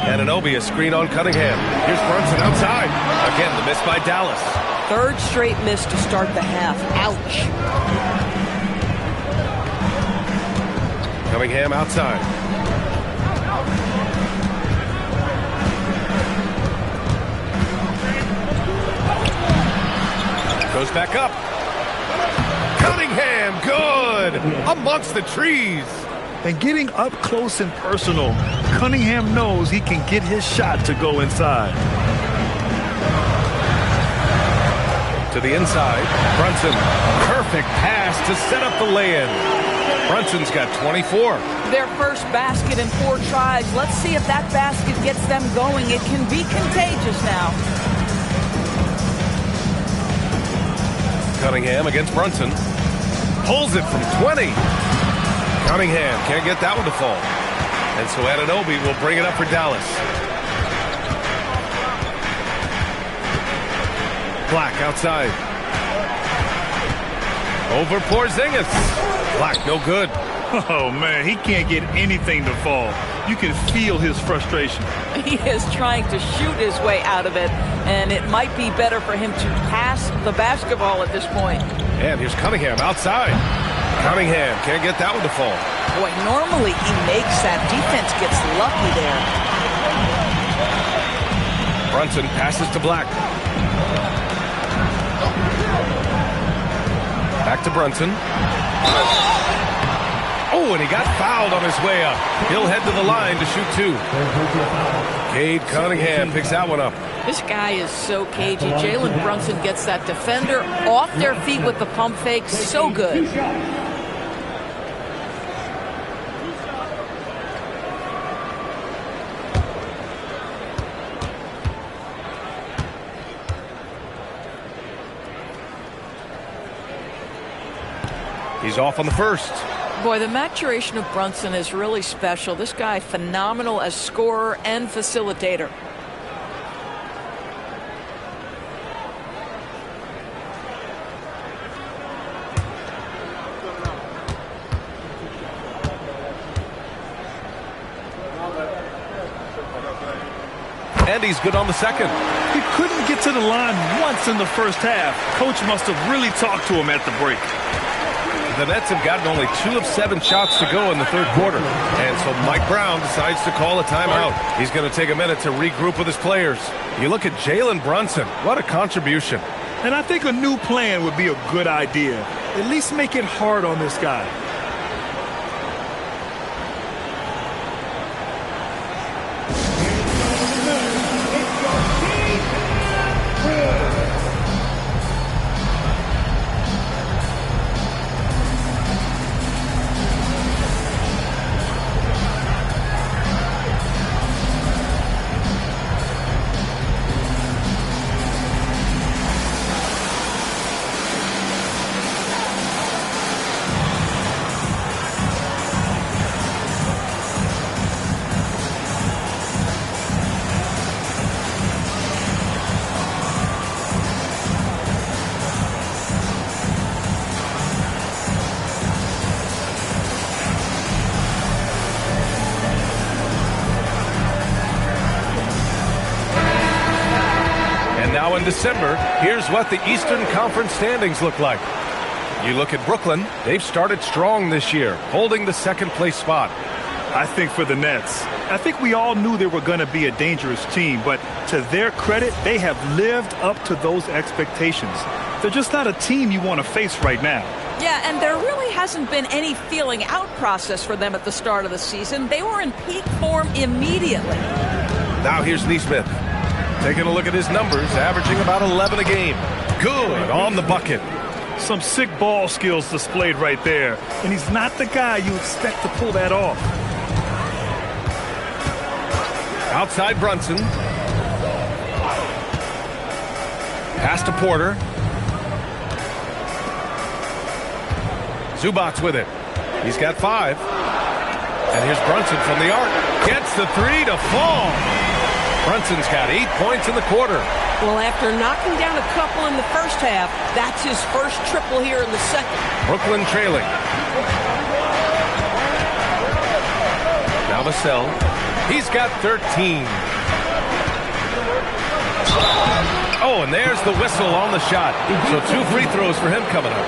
Anunoby, a screen on Cunningham. Here's Brunson outside. Again, the miss by Dallas. Third straight miss to start the half. Ouch. Cunningham outside. Goes back up. Cunningham, good! Amongst the trees. And getting up close and personal, Cunningham knows he can get his shot to go inside. To the inside, Brunson. Perfect pass to set up the lay-in. Brunson's got 24. Their first basket in 4 tries. Let's see if that basket gets them going. It can be contagious now. Cunningham against Brunson. Pulls it from 20. Cunningham can't get that one to fall. And so Anunoby will bring it up for Dallas. Black outside. Over Porzingis. Black, no good. Oh, man, he can't get anything to fall. You can feel his frustration. He is trying to shoot his way out of it, and it might be better for him to pass the basketball at this point. And here's Cunningham outside. Cunningham can't get that one to fall. Boy, normally he makes that. Defense gets lucky there. Brunson passes to Black. Back to Brunson. Oh, and he got fouled on his way up. He'll head to the line to shoot 2. Cade Cunningham picks that one up. This guy is so cagey. Jalen Brunson gets that defender off their feet with the pump fake. So good. He's off on the first. Boy, the maturation of Brunson is really special. This guy, phenomenal as scorer and facilitator. And he's good on the second. He couldn't get to the line once in the first half. Coach must have really talked to him at the break. The Nets have gotten only 2 of 7 shots to go in the third quarter. And so Mike Brown decides to call a timeout. He's going to take a minute to regroup with his players. You look at Jalen Brunson. What a contribution. And I think a new plan would be a good idea. At least make it hard on this guy. Now in December, here's what the Eastern Conference standings look like. You look at Brooklyn, they've started strong this year, holding the second place spot. I think for the Nets, I think we all knew they were going to be a dangerous team, but to their credit, they have lived up to those expectations. They're just not a team you want to face right now. Yeah, and there really hasn't been any feeling out process for them at the start of the season. They were in peak form immediately. Now here's Neesmith. Taking a look at his numbers, averaging about 11 a game. Good on the bucket. Some sick ball skills displayed right there. And he's not the guy you expect to pull that off. Outside Brunson. Pass to Porter. Zubac's with it. He's got 5. And here's Brunson from the arc. Gets the 3 to fall. Brunson's got 8 points in the quarter. Well, after knocking down a couple in the first half, that's his first triple here in the second. Brooklyn trailing. Now Vassell. He's got 13. Oh, and there's the whistle on the shot. So 2 free throws for him coming up.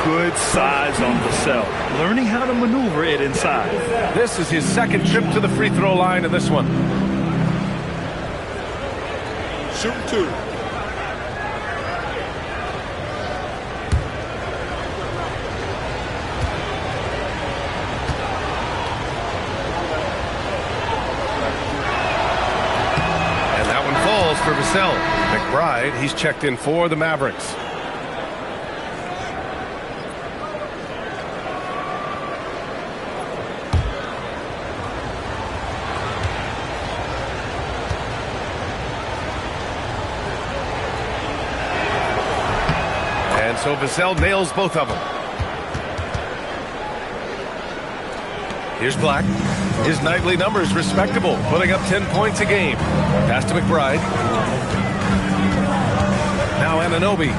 Good size on Vassell. Learning how to maneuver it inside. This is his second trip to the free throw line in this one. Shoot 2. And that one falls for Vassell. McBride, he's checked in for the Mavericks. So Vassell nails both of them. Here's Black. His nightly numbers respectable, putting up 10 points a game. Pass to McBride. Now Anunoby.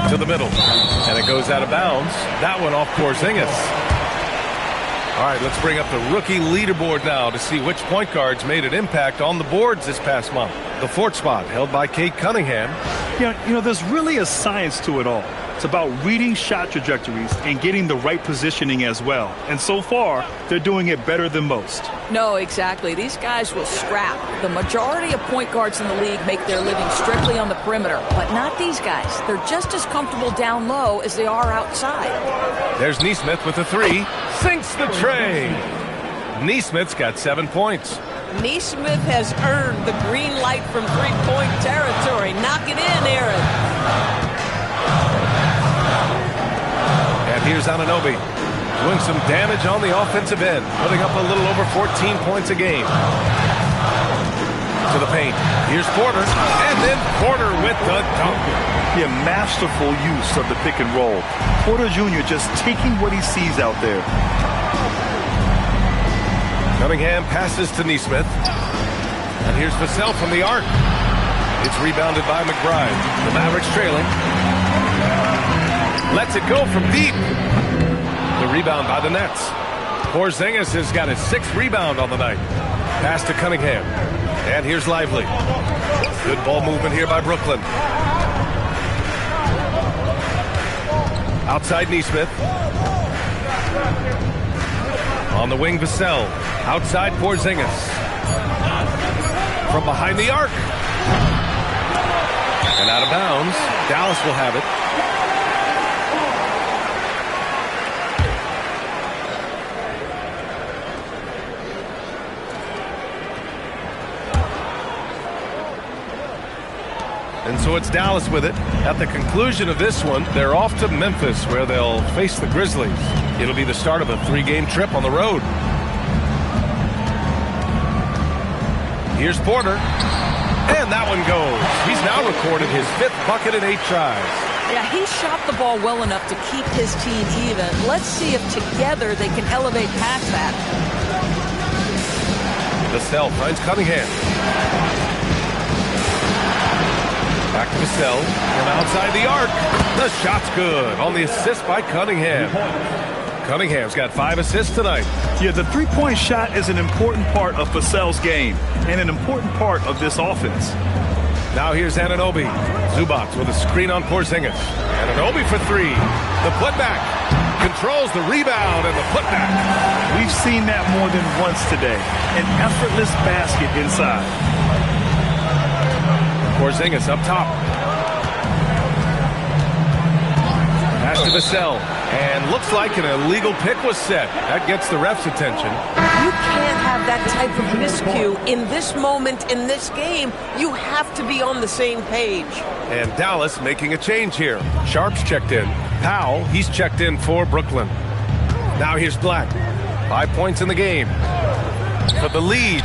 To the middle. And it goes out of bounds. That one off Porzingis. All right, let's bring up the rookie leaderboard now to see which point guards made an impact on the boards this past month. The 4th spot held by Kate Cunningham. Yeah, you know, there's really a science to it all. It's about reading shot trajectories and getting the right positioning as well. And so far, they're doing it better than most. No, exactly. These guys will scrap. The majority of point guards in the league make their living strictly on the perimeter, but not these guys. They're just as comfortable down low as they are outside. There's Neesmith with a 3. Sinks the tray. Neesmith's got 7 points. Neesmith has earned the green light from three-point territory. Knock it in, Aaron. And here's Anunoby doing some damage on the offensive end, putting up a little over 14 points a game. To the paint. Here's Porter, and then Porter with the dunk. Yeah, masterful use of the pick and roll. Porter Jr. just taking what he sees out there. Cunningham passes to Neesmith. And here's Vassell from the arc. It's rebounded by McBride. The Mavericks trailing. Lets it go from deep. The rebound by the Nets. Porzingis has got his 6th rebound on the night. Pass to Cunningham. And here's Lively. Good ball movement here by Brooklyn. Outside Neesmith. On the wing, Vassell. Outside Porzingis. From behind the arc. And out of bounds. Dallas will have it. And so it's Dallas with it. At the conclusion of this one, they're off to Memphis, where they'll face the Grizzlies. It'll be the start of a 3-game trip on the road. Here's Porter. And that one goes. He's now recorded his 5th bucket in 8 tries. Yeah, he shot the ball well enough to keep his team even. Let's see if together they can elevate past that. Vassell finds Cunningham. Back to Vassell from outside the arc. The shot's good on the assist by Cunningham. Cunningham's got 5 assists tonight. Yeah, the three-point shot is an important part of Vassell's game and an important part of this offense. Now here's Anunoby. Zubac with a screen on Porzingis. Anunoby for 3. The putback. Controls the rebound and the putback. We've seen that more than once today. An effortless basket inside. Porzingis up top. Pass to Vassell. And looks like an illegal pick was set. That gets the ref's attention. You can't have that type of miscue in this moment in this game. You have to be on the same page. And Dallas making a change here. Sharp's checked in. Powell, he's checked in for Brooklyn. Now here's Black. 5 points in the game. For the lead.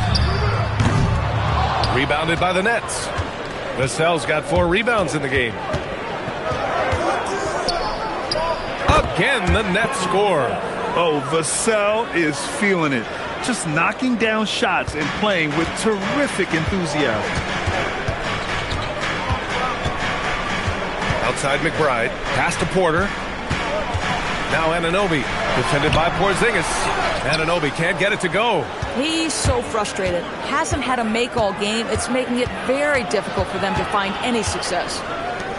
Rebounded by the Nets. Vassell's got 4 rebounds in the game. Again, the Nets score. Oh, Vassell is feeling it. Just knocking down shots and playing with terrific enthusiasm. Outside McBride. Pass to Porter. Now Anunoby. Defended by Porzingis. Anunoby can't get it to go. He's so frustrated. Hasn't had a make all game. It's making it very difficult for them to find any success.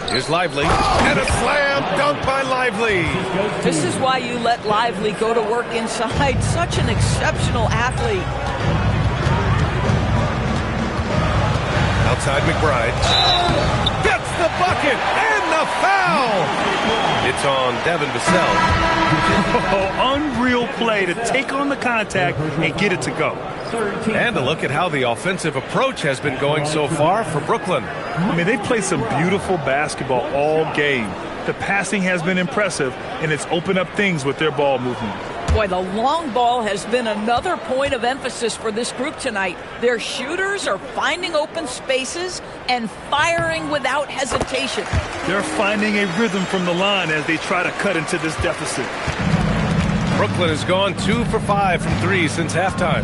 Here's Lively. And a slam dunk by Lively. This is why you let Lively go to work inside. Such an exceptional athlete. Outside McBride. Gets the bucket and the foul. It's on Devin Vassell. Oh, unreal play to take on the contact and get it to go. And a look at how the offensive approach has been going so far for Brooklyn. I mean, they play some beautiful basketball all game. The passing has been impressive, and it's opened up things with their ball movement. Boy, the long ball has been another point of emphasis for this group tonight. Their shooters are finding open spaces and firing without hesitation. They're finding a rhythm from the line as they try to cut into this deficit. Brooklyn has gone 2 for 5 from 3 since halftime.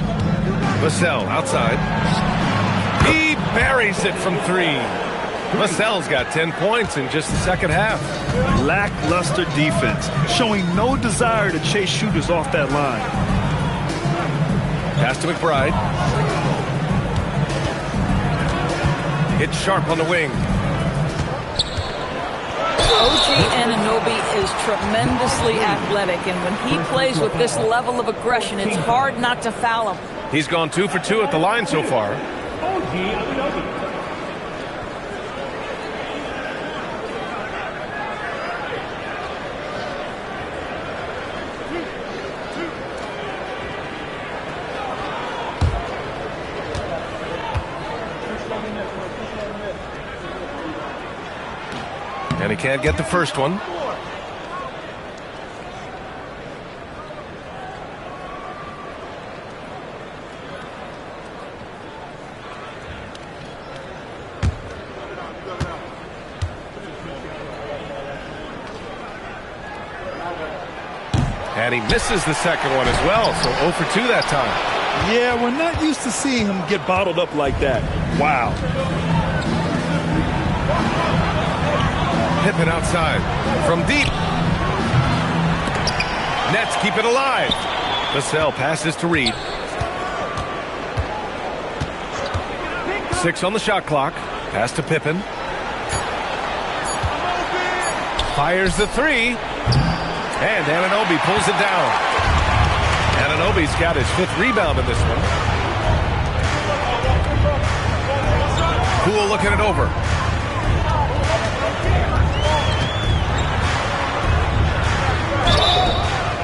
Vassell outside. He buries it from 3. Vassell's got 10 points in just the second half. Lackluster defense, showing no desire to chase shooters off that line. Pass to McBride. Hits Sharp on the wing. OG Anunoby is tremendously athletic, and when he plays with this level of aggression, it's hard not to foul him. He's gone 2 for 2 at the line so far. And he can't get the first one. And he misses the second one as well, so 0 for 2 that time. Yeah, we're not used to seeing him get bottled up like that. Wow. Pippen outside from deep. Nets keep it alive. Vassell passes to Reed. 6 on the shot clock. Pass to Pippen. Fires the 3. And Anunoby pulls it down. Anunoby's got his 5th rebound in this one. Poole looking it over.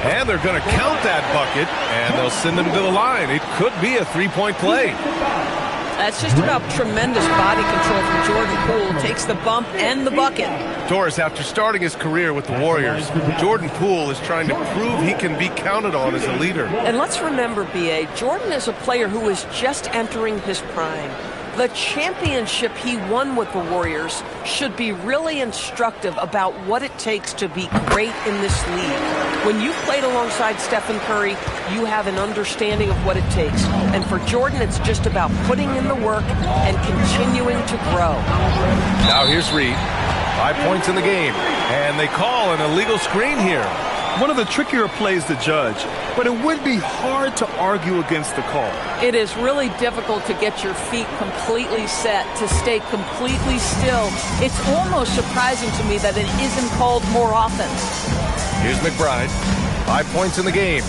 And they're going to count that bucket, and they'll send them to the line. It could be a 3-point play. That's just about tremendous body control from Jordan Poole. Takes the bump and the bucket. Doris, after starting his career with the Warriors, Jordan Poole is trying to prove he can be counted on as a leader. And let's remember, B.A., Jordan is a player who is just entering his prime. The championship he won with the Warriors should be really instructive about what it takes to be great in this league. When you've played alongside Stephen Curry, you have an understanding of what it takes. And for Jordan, it's just about putting in the work and continuing to grow. Now here's Reed. 5 points in the game. And they call an illegal screen here. One of the trickier plays to judge, but it would be hard to argue against the call. It is really difficult to get your feet completely set, to stay completely still. It's almost surprising to me that it isn't called more often. Here's McBride. 5 points in the game.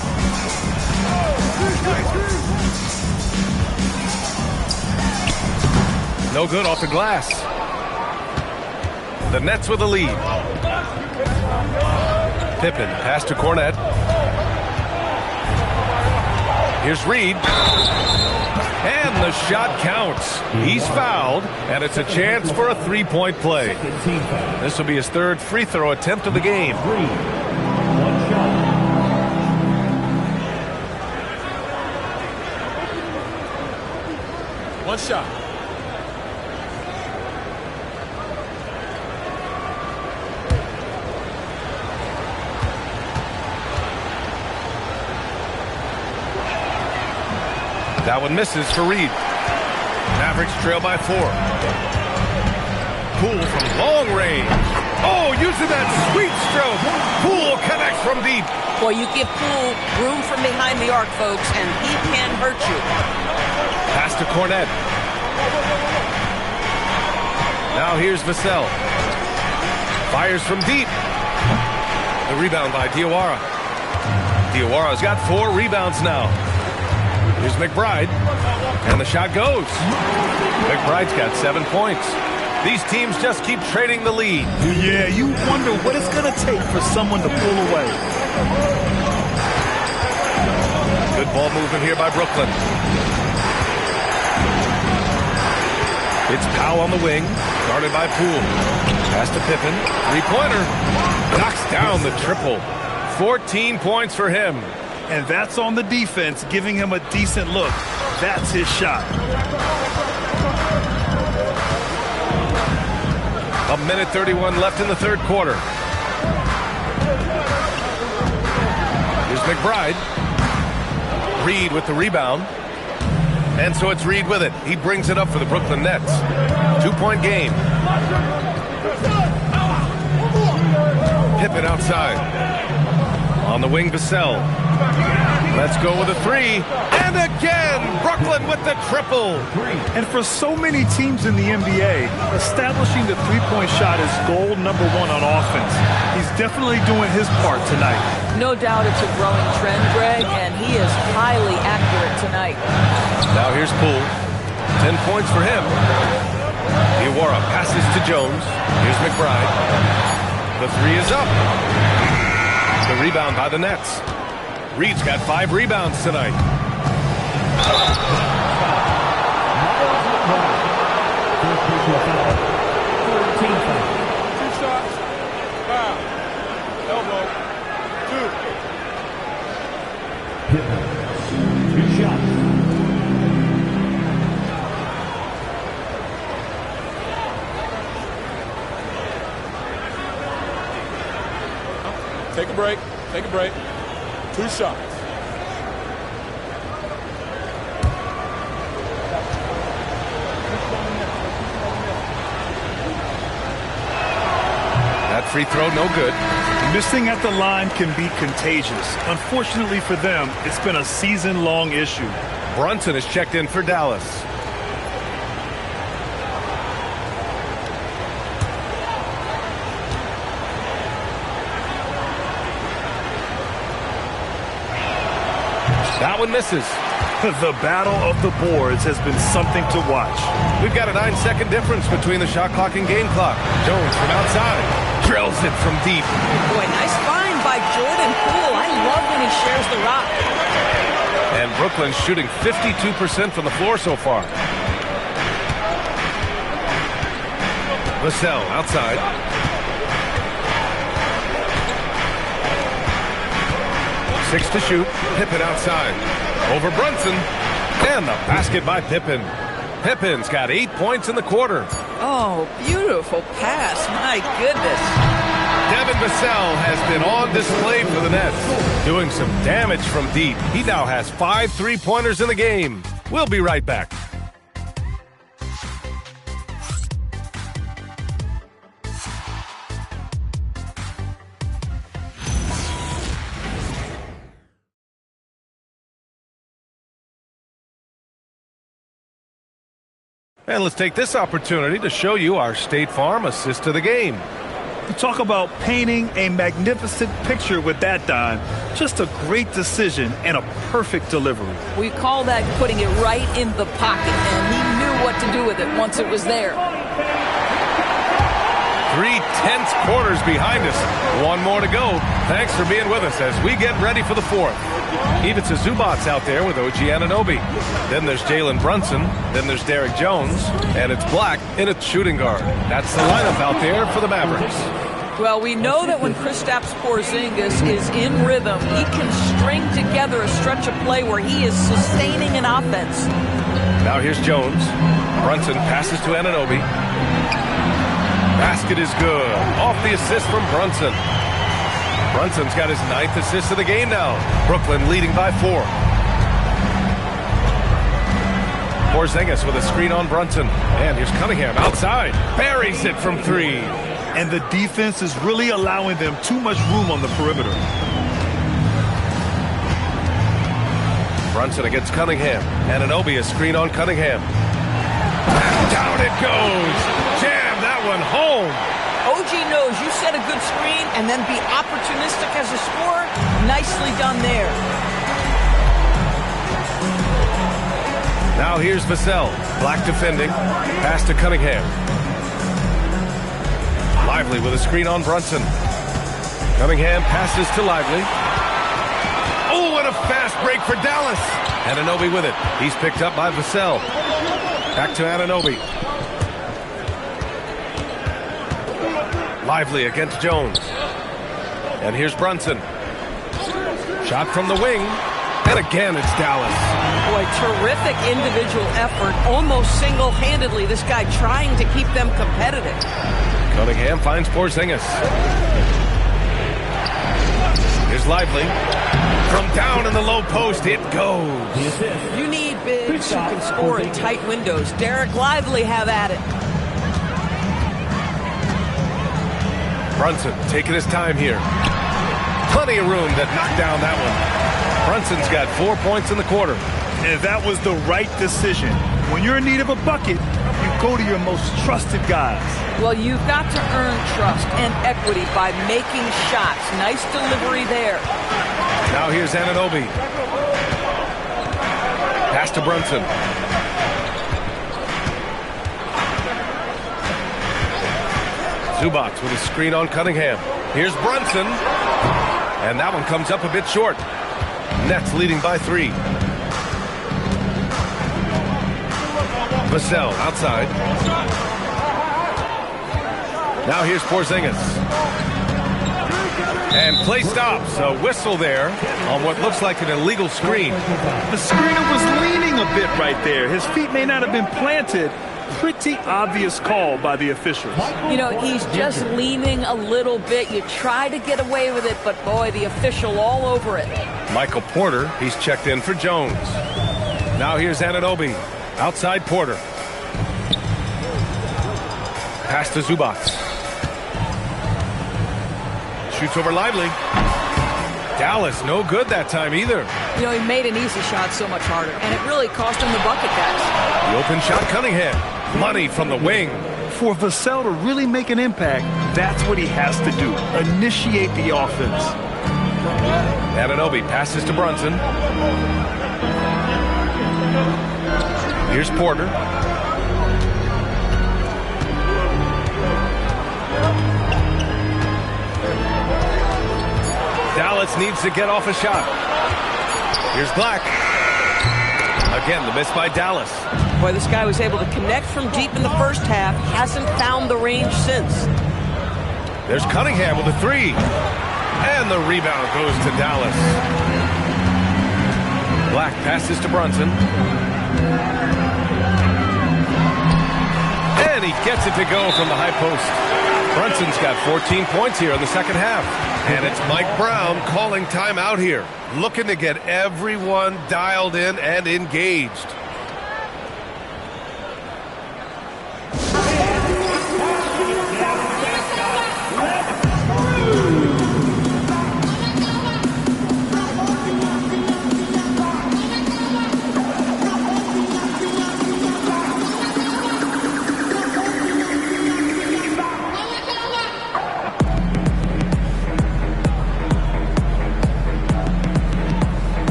No good off the glass. The Nets with a lead. Pippen, pass to Cornette. Here's Reed. And the shot counts. He's fouled, and it's a chance for a 3-point play. This will be his 3rd free throw attempt of the game. One shot. That one misses for Reed. Mavericks trail by 4. Poole from long range. Oh, using that sweet stroke. Poole connects from deep. Well, you give Poole room from behind the arc, folks, and he can hurt you. Pass to Cornette. Now here's Vassell. Fires from deep. The rebound by Diawara. Diawara's got 4 rebounds now. Here's McBride, and the shot goes. McBride's got 7 points. These teams just keep trading the lead. Yeah, you wonder what it's going to take for someone to pull away. Good ball movement here by Brooklyn. It's Powell on the wing, guarded by Poole. Pass to Pippen, 3-pointer. Knocks down the triple. 14 points for him. And that's on the defense, giving him a decent look. That's his shot. 1:31 left in the 3rd quarter. Here's McBride. Reed with the rebound. And so it's Reed with it. He brings it up for the Brooklyn Nets. 2-point game. Pippen outside. On the wing, Vassell. Let's go with a 3. And again, Brooklyn with the triple. And for so many teams in the NBA, establishing the 3-point shot is goal number 1 on offense. He's definitely doing his part tonight. No doubt it's a growing trend, Greg, and he is highly accurate tonight. Now here's Poole. 10 points for him. Diawara passes to Jones. Here's McBride. The 3 is up. The rebound by the Nets. Reed's got 5 rebounds tonight. Two shots. Foul. Elbow. 2. 2 shots. Take a break. Take a break. 2 shots. free throw, no good. Missing at the line can be contagious. Unfortunately for them, it's been a season-long issue. Brunson is checked in for Dallas. That one misses. The battle of the boards has been something to watch. We've got a 9-second difference between the shot clock and game clock. Jones from outside. Drills it from deep. Boy, nice find by Jordan Poole. I love when he shares the rock. And Brooklyn's shooting 52% from the floor so far. Vassell outside. Six to shoot. Pippen outside. Over Brunson. And the basket by Pippen. Pippen's got 8 points in the quarter. Oh, beautiful pass. My goodness. Devin Vassell has been on display for the Nets, doing some damage from deep. He now has 5 3-pointers in the game. We'll be right back. And let's take this opportunity to show you our State Farm assist to the game. You talk about painting a magnificent picture with that dime. Just a great decision and a perfect delivery. We call that putting it right in the pocket, and he knew what to do with it once it was there. 3 tense quarters behind us. One more to go. Thanks for being with us as we get ready for the fourth. Ivica Zubac's out there with OG Anunoby. Then there's Jalen Brunson. Then there's Derek Jones. And it's Black in its shooting guard. That's the lineup out there for the Mavericks. Well, we know that when Kristaps Porzingis is in rhythm, he can string together a stretch of play where he is sustaining an offense. Now here's Jones. Brunson passes to Anunoby. Basket is good. Off the assist from Brunson. Brunson's got his 9th assist of the game now. Brooklyn leading by 4. Porzingis with a screen on Brunson. And here's Cunningham outside. Buries it from 3. And the defense is really allowing them too much room on the perimeter. Brunson against Cunningham. Anunoby a screen on Cunningham. Down it goes. Jam that one home. OG knows you set a good screen and then be opportunistic as a scorer. Nicely done there. Now here's Vassell. Black defending. Pass to Cunningham. Lively with a screen on Brunson. Cunningham passes to Lively. Oh, what a fast break for Dallas. Anunoby with it. He's picked up by Vassell. Back to Anunoby. Lively against Jones. And here's Brunson. Shot from the wing. And again, it's Dallas. Boy, terrific individual effort. Almost single-handedly, this guy trying to keep them competitive. Cunningham finds Porzingis. Here's Lively. From down in the low post, it goes. You need bigs who can score in tight windows. Derek Lively have at it. Brunson taking his time here. Plenty of room to knock down that one. Brunson's got 4 points in the quarter. And that was the right decision. When you're in need of a bucket, you go to your most trusted guys. Well, you've got to earn trust and equity by making shots. Nice delivery there. Now here's Anunoby. Pass to Brunson. Zubac with a screen on Cunningham. Here's Brunson. And that one comes up a bit short. Nets leading by 3. Vassell outside. Now here's Porzingis. And play stops. A whistle there on what looks like an illegal screen. The screener was leaning a bit right there. His feet may not have been planted. Pretty obvious call by the officials. You know, he's just leaning a little bit. You try to get away with it, but boy, the official all over it. Michael Porter, he's checked in for Jones. Now here's Anunoby. Outside Porter. Pass to Zubac. shoots over Lively. Dallas, no good that time either. You know, he made an easy shot so much harder, and it really cost him the bucket, guys. The open shot, Cunningham. Money from the wing. For Vassell to really make an impact, that's what he has to do. Initiate the offense. Anunoby passes to Brunson. Here's Porter. Dallas needs to get off a shot. Here's Black. Again, the miss by Dallas. Boy, this guy was able to connect from deep in the first half. Hasn't found the range since. There's Cunningham with a three. And the rebound goes to Dallas. Black passes to Brunson. And he gets it to go from the high post. Brunson's got 14 points here in the second half. And it's Mike Brown calling timeout here. Looking to get everyone dialed in and engaged.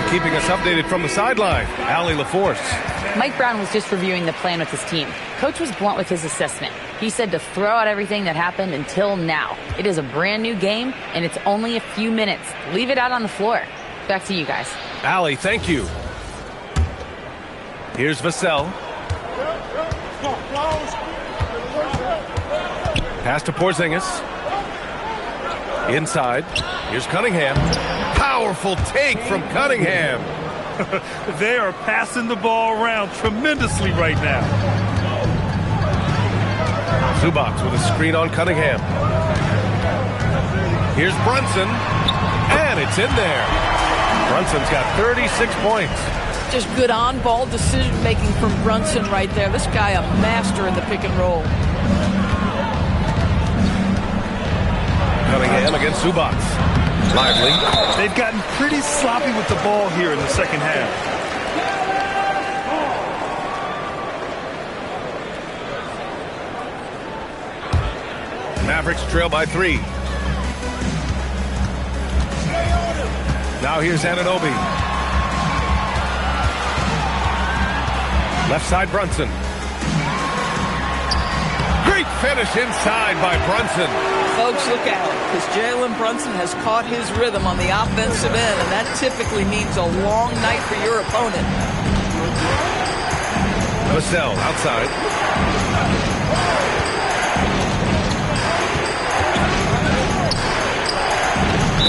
Keeping us updated from the sideline, Allie LaForce. Mike Brown was just reviewing the plan with his team. Coach was blunt with his assessment. He said to throw out everything that happened until now. It is a brand new game, and it's only a few minutes. Leave it out on the floor. Back to you guys. Allie, thank you. Here's Vassell. Pass to Porzingis. Inside. Here's Cunningham. Powerful take from Cunningham. They are passing the ball around tremendously right now. Zubac with a screen on Cunningham. Here's Brunson. And it's in there. Brunson's got 36 points. Just good on-ball decision-making from Brunson right there. This guy a master in the pick and roll. Cunningham against Zubac. Lively. They've gotten pretty sloppy with the ball here in the second half. Mavericks trail by 3. Now here's Anunoby. Left side Brunson. Great finish inside by Brunson. Folks, look out, because Jalen Brunson has caught his rhythm on the offensive end, and that typically means a long night for your opponent. Vassell outside.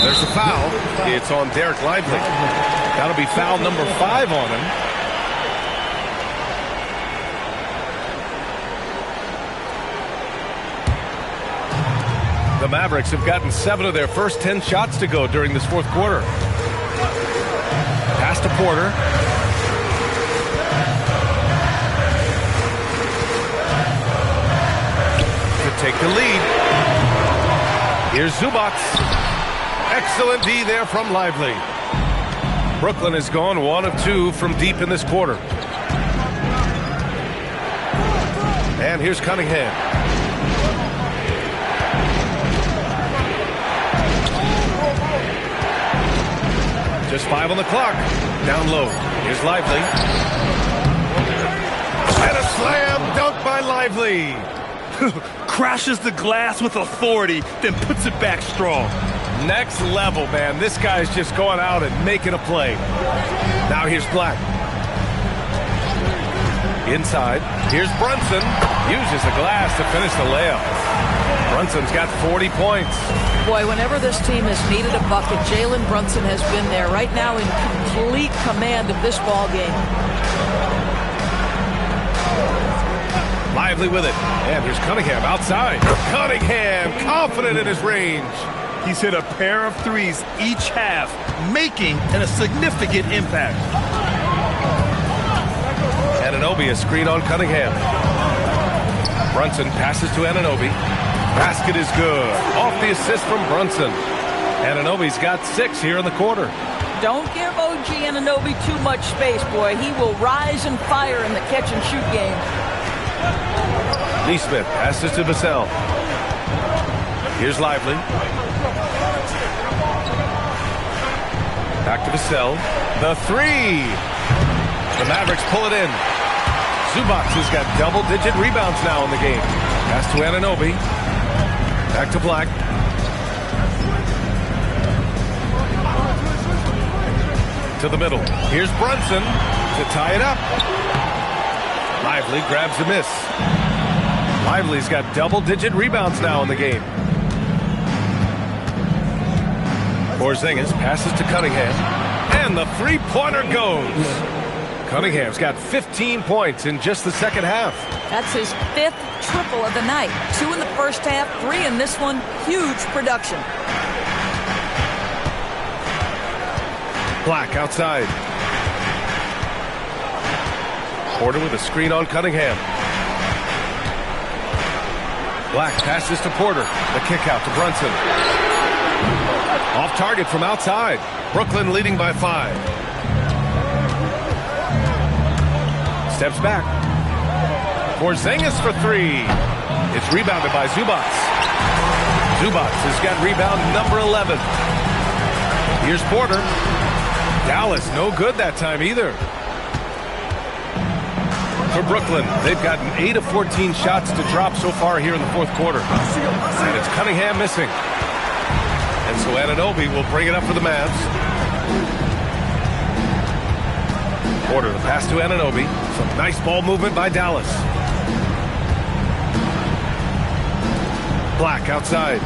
There's a foul. It's on Derek Lively. That'll be foul number 5 on him. The Mavericks have gotten 7 of their first 10 shots to go during this fourth quarter. Pass to Porter. To take the lead. Here's Zubac. Excellent D there from Lively. Brooklyn has gone 1 of 2 from deep in this quarter. And here's Cunningham. Just 5 on the clock. Down low. Here's Lively. And a slam dunk by Lively. Crashes the glass with authority, then puts it back strong. Next level, man. This guy's just going out and making a play. Now here's Black. Inside. Here's Brunson. Uses the glass to finish the layup. Brunson's got 40 points. Boy, whenever this team has needed a bucket, Jalen Brunson has been there. Right now in complete command of this ball game. Lively with it. And here's Cunningham outside. Cunningham confident in his range. He's hit a pair of threes each half, making a significant impact. Anunoby, a screen on Cunningham. Brunson passes to Anunoby. Basket is good. Off the assist from Brunson. Anunoby's got 6 here in the quarter. Don't give OG Anunoby too much space, boy. He will rise and fire in the catch-and-shoot game. Neesmith passes to Vassell. Here's Lively. Back to Vassell. The 3. The Mavericks pull it in. Zubac has got double-digit rebounds now in the game. Pass to Anunoby. Back to Black. To the middle. Here's Brunson to tie it up. Lively grabs the miss. Lively's got double-digit rebounds now in the game. Porzingis passes to Cunningham. And the three-pointer goes. Cunningham's got 15 points in just the second half. That's his 5th triple of the night. 2 in the first half, 3 in this one. Huge production. Black outside. Porter with a screen on Cunningham. Black passes to Porter. The kick out to Brunson. Off target from outside. Brooklyn leading by 5. Steps back. Porzingis for 3. It's rebounded by Zubac. Zubac has got rebound number 11. Here's Porter. Dallas no good that time either. For Brooklyn, they've gotten 8 of 14 shots to drop so far here in the fourth quarter. And it's Cunningham missing. And so Anunoby will bring it up for the Mavs. Porter, the pass to Anunoby. Some nice ball movement by Dallas. Black outside.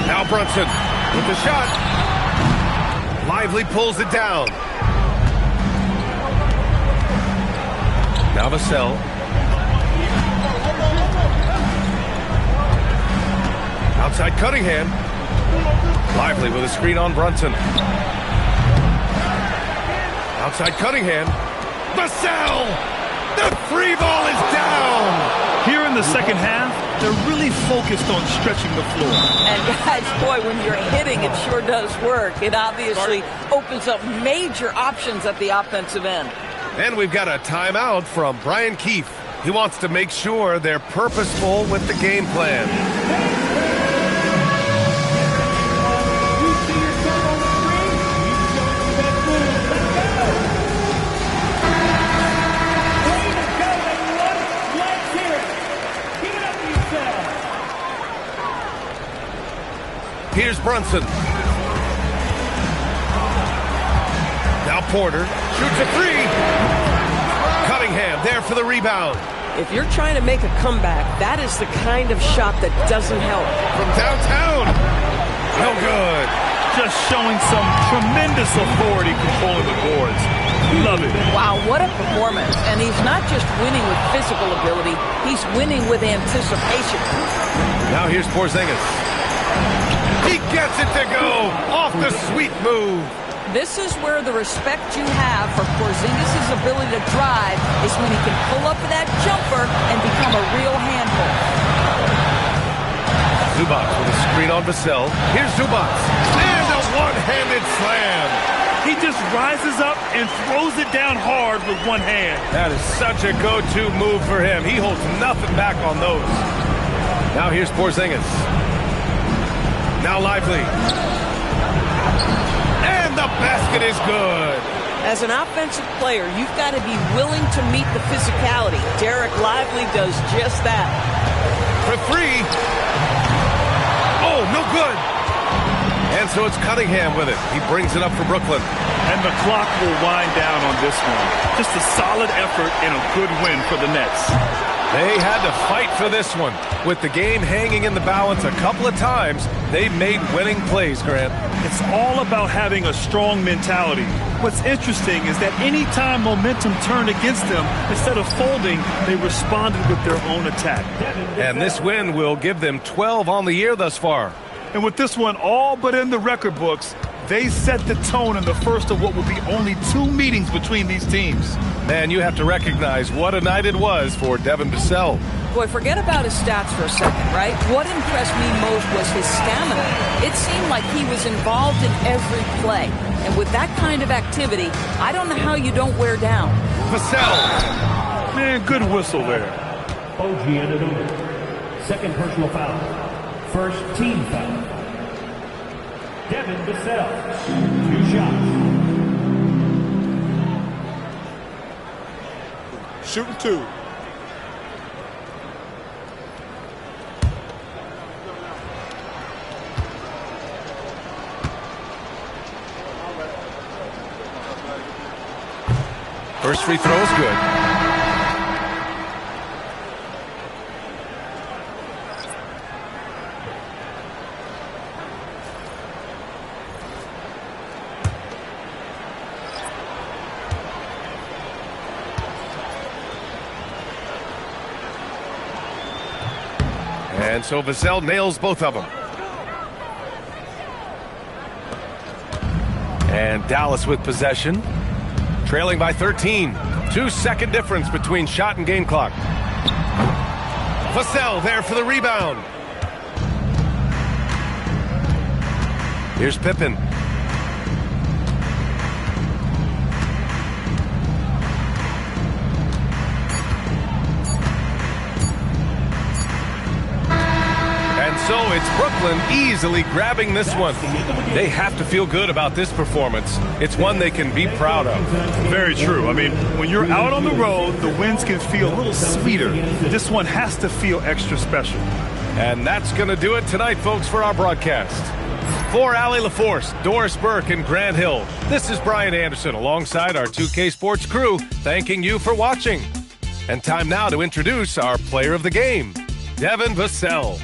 Now Brunson with the shot. Lively pulls it down. Now Vassell. Outside Cunningham. Lively with a screen on Brunson. Outside Cunningham. Vassell! The free ball is down! Here in the second half, they're really focused on stretching the floor. And guys, boy, when you're hitting, it sure does work. It obviously opens up major options at the offensive end. And we've got a timeout from Brian Keefe. He wants to make sure they're purposeful with the game plan. Here's Brunson. Now Porter shoots a 3. Cunningham there for the rebound. If you're trying to make a comeback, that is the kind of shot that doesn't help. From downtown. No good. Just showing some tremendous authority controlling the boards. Love it. Wow, what a performance. And he's not just winning with physical ability, he's winning with anticipation. Now here's Porzingis. He gets it to go off the sweet move. This is where the respect you have for Porzingis' ability to drive is when he can pull up that jumper and become a real handful. Zubac with a screen on Vassell. Here's Zubac. And a one-handed slam. He just rises up and throws it down hard with one hand. That is such a go-to move for him. He holds nothing back on those. Now here's Porzingis. Now Lively. And the basket is good. As an offensive player, you've got to be willing to meet the physicality. Derek Lively does just that. For 3. Oh, no good. And so it's Cunningham with it. He brings it up for Brooklyn. And the clock will wind down on this one. Just a solid effort and a good win for the Nets. They had to fight for this one. With the game hanging in the balance a couple of times, they've made winning plays, Grant. It's all about having a strong mentality. What's interesting is that any time momentum turned against them, instead of folding, they responded with their own attack. And this win will give them 12 on the year thus far. And with this one all but in the record books, They set the tone in the first of what will be only 2 meetings between these teams. Man, you have to recognize what a night it was for Devin Vassell. Boy, forget about his stats for a second, right? What impressed me most was his stamina. It seemed like he was involved in every play. And with that kind of activity, I don't know how you don't wear down. Vassell. Man, good whistle there. OG and a second personal foul. First team foul. Devin Vassell, 2 shots. Shooting 2. First free throw is good. And so Vassell nails both of them. And Dallas with possession. Trailing by 13. 2-second difference between shot and game clock. Vassell there for the rebound. Here's Pippen. And so it's Brooklyn easily grabbing this one. They have to feel good about this performance. It's one they can be proud of. Very true. I mean, when you're out on the road, the wins can feel a little sweeter. This one has to feel extra special. And that's going to do it tonight, folks, for our broadcast. For Allie LaForce, Doris Burke, and Grant Hill, this is Brian Anderson alongside our 2K Sports crew, thanking you for watching. And time now to introduce our player of the game, Devin Vassell.